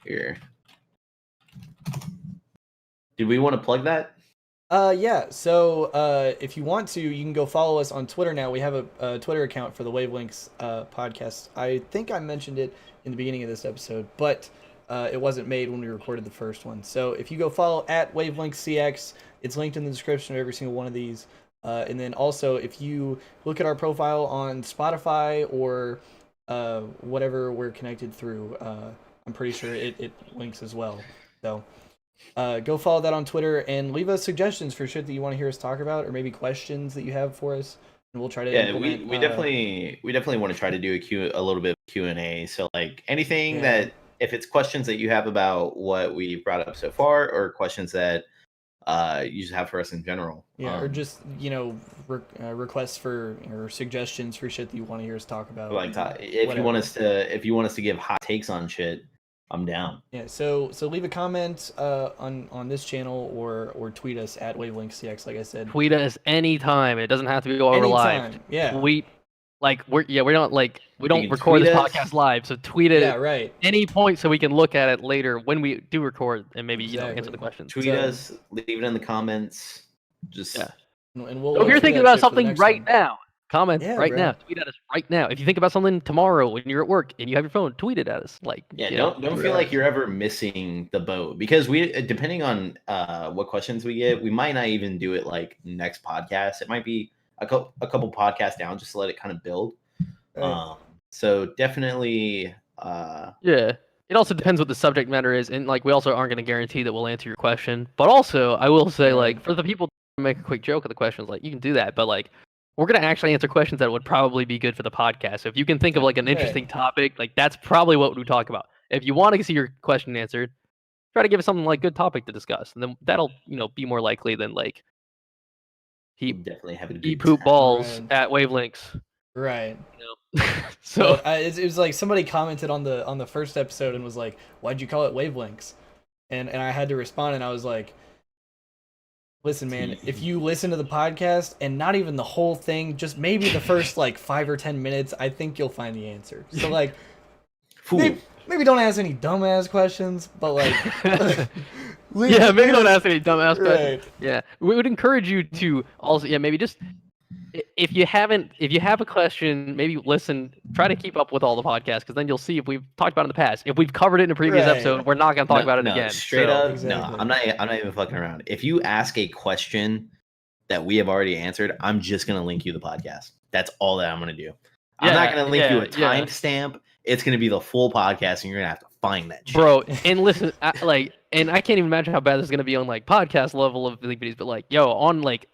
Here. Did we want to plug that? Yeah. So, if you want to, you can go follow us on Twitter now. We have a Twitter account for the Wavelengths podcast. I think I mentioned it in the beginning of this episode, but it wasn't made when we recorded the first one. So if you go follow at WavelengthsCX, it's linked in the description of every single one of these. And then also, if you look at our profile on Spotify or whatever we're connected through, I'm pretty sure it links as well. So go follow that on Twitter and leave us suggestions for shit that you want to hear us talk about, or maybe questions that you have for us, and we'll try to implement. we definitely want to try to do a little bit of Q&A. So like anything that, if it's questions that you have about what we brought up so far, or questions that you just have for us in general, or just requests for or suggestions for shit that you want to hear us talk about. Like if you want us to give hot takes on shit, I'm down. Yeah, so leave a comment on this channel or tweet us at WavelengthsCX, like I said. Tweet us anytime. It doesn't have to be over live. Yeah. Tweet we don't record this podcast live, so tweet it at any point so we can look at it later when we do record and maybe answer the questions. Tweet us, leave it in the comments. Just and so if you're thinking about something right now, comment now. Tweet at us right now. If you think about something tomorrow when you're at work and you have your phone, tweet it at us. Don't feel like you're ever missing the boat, because we, depending on what questions we get, we might not even do it like next podcast. It might be a couple podcasts down, just to let it kind of build. So definitely it also depends what the subject matter is, and like we also aren't going to guarantee that we'll answer your question. But also I will say, like, for the people who make a quick joke of the questions, like, you can do that, but like we're going to actually answer questions that would probably be good for the podcast. So if you can think of like an interesting topic, like that's probably what we talk about. If you want to see your question answered, try to give us something like good topic to discuss, and then that'll be more likely than like eat poop balls at Wavelengths. Right. So it was like somebody commented on the first episode and was like, "Why'd you call it Wavelengths?" And I had to respond, and I was like, "Listen, man, if you listen to the podcast and not even the whole thing, just maybe the first like 5 or 10 minutes, I think you'll find the answer." So like, maybe don't ask any dumbass questions, but like, yeah, maybe don't ask any dumbass questions. Yeah, we would encourage you to also, maybe just if you have a question, maybe listen, try to keep up with all the podcasts, because then you'll see if we've talked about it in the past. If we've covered it in a previous episode, we're not going to talk about it again. Straight up, exactly. No, I'm not even fucking around. If you ask a question that we have already answered, I'm just going to link you the podcast. That's all that I'm going to do. I'm not going to link you a timestamp. It's going to be the full podcast, and you're going to have to find that shit. Bro, and listen, and I can't even imagine how bad this is going to be on like podcast level of videos, but like, on like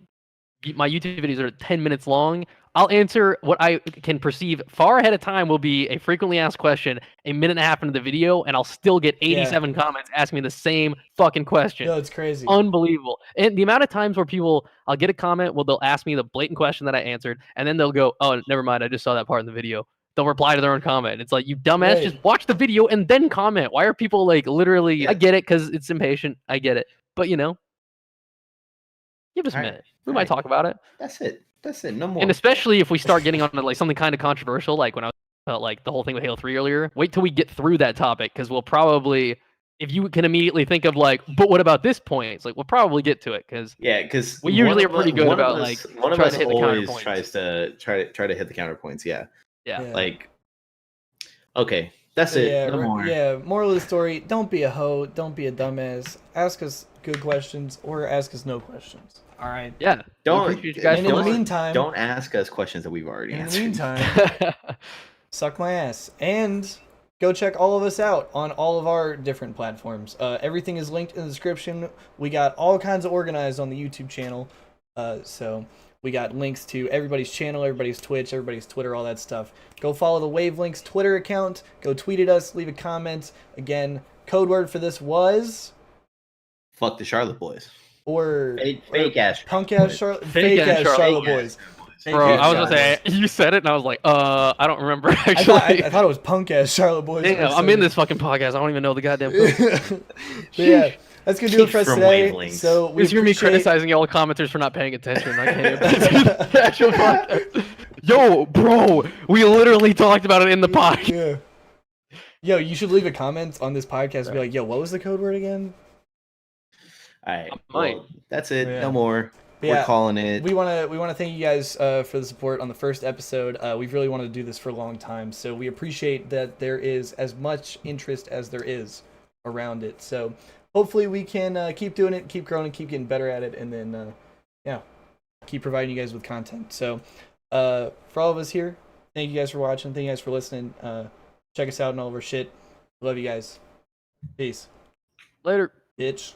my YouTube videos are 10 minutes long. I'll answer what I can perceive far ahead of time will be a frequently asked question a minute and a half into the video, and I'll still get 87 comments asking me the same fucking question. No, it's crazy. Unbelievable. And the amount of times where I'll get a comment where they'll ask me the blatant question that I answered, and then they'll go, oh, never mind, I just saw that part in the video. They'll reply to their own comment. It's like, you dumbass, just watch the video and then comment. Why are people like literally, I get it because it's impatient. I get it. But give us a minute. We might talk about it. That's it. No more. And especially if we start getting on to like something kind of controversial, like when I was about like the whole thing with Halo 3 earlier, wait till we get through that topic, because we'll probably, if you can immediately think of like, but what about this point? It's like, we'll probably get to it, because we usually are pretty good about like one of us always tries to try to hit the counterpoints. Yeah. Like, okay, that's it. Yeah, no more. Yeah. Moral of the story: don't be a hoe. Don't be a dumbass. Ask us good questions or ask us no questions. All right. Yeah. Don't. In the meantime, don't ask us questions that we've already answered. In the meantime, suck my ass and go check all of us out on all of our different platforms. Everything is linked in the description. We got all kinds of organized on the YouTube channel. So we got links to everybody's channel, everybody's Twitch, everybody's Twitter, all that stuff. Go follow the Wavelinks Twitter account. Go tweet at us. Leave a comment. Again, code word for this was fuck the Charlotte Boys. Or fake ass punk ass Charlotte Boys. Bro, I was gonna say, you said it, and I was like, I don't remember actually. I thought it was punk ass Charlotte Boys. Damn, I'm in this fucking podcast. I don't even know the goddamn. Yeah, that's gonna do it for us today. Wavelengths. So we hear me criticizing y'all commenters for not paying attention. I can't even the actual podcast. Yo, bro, we literally talked about it in the podcast. Yeah. Yo, you should leave a comment on this podcast and be like, yo, what was the code word again? All right, well, that's it. No more. We're calling it. We want to thank you guys for the support on the first episode. We've really wanted to do this for a long time, so we appreciate that there is as much interest as there is around it. So hopefully we can keep doing it, keep growing, and keep getting better at it, and then keep providing you guys with content. So for all of us here, thank you guys for watching. Thank you guys for listening. Check us out and all of our shit. Love you guys. Peace. Later. Bitch.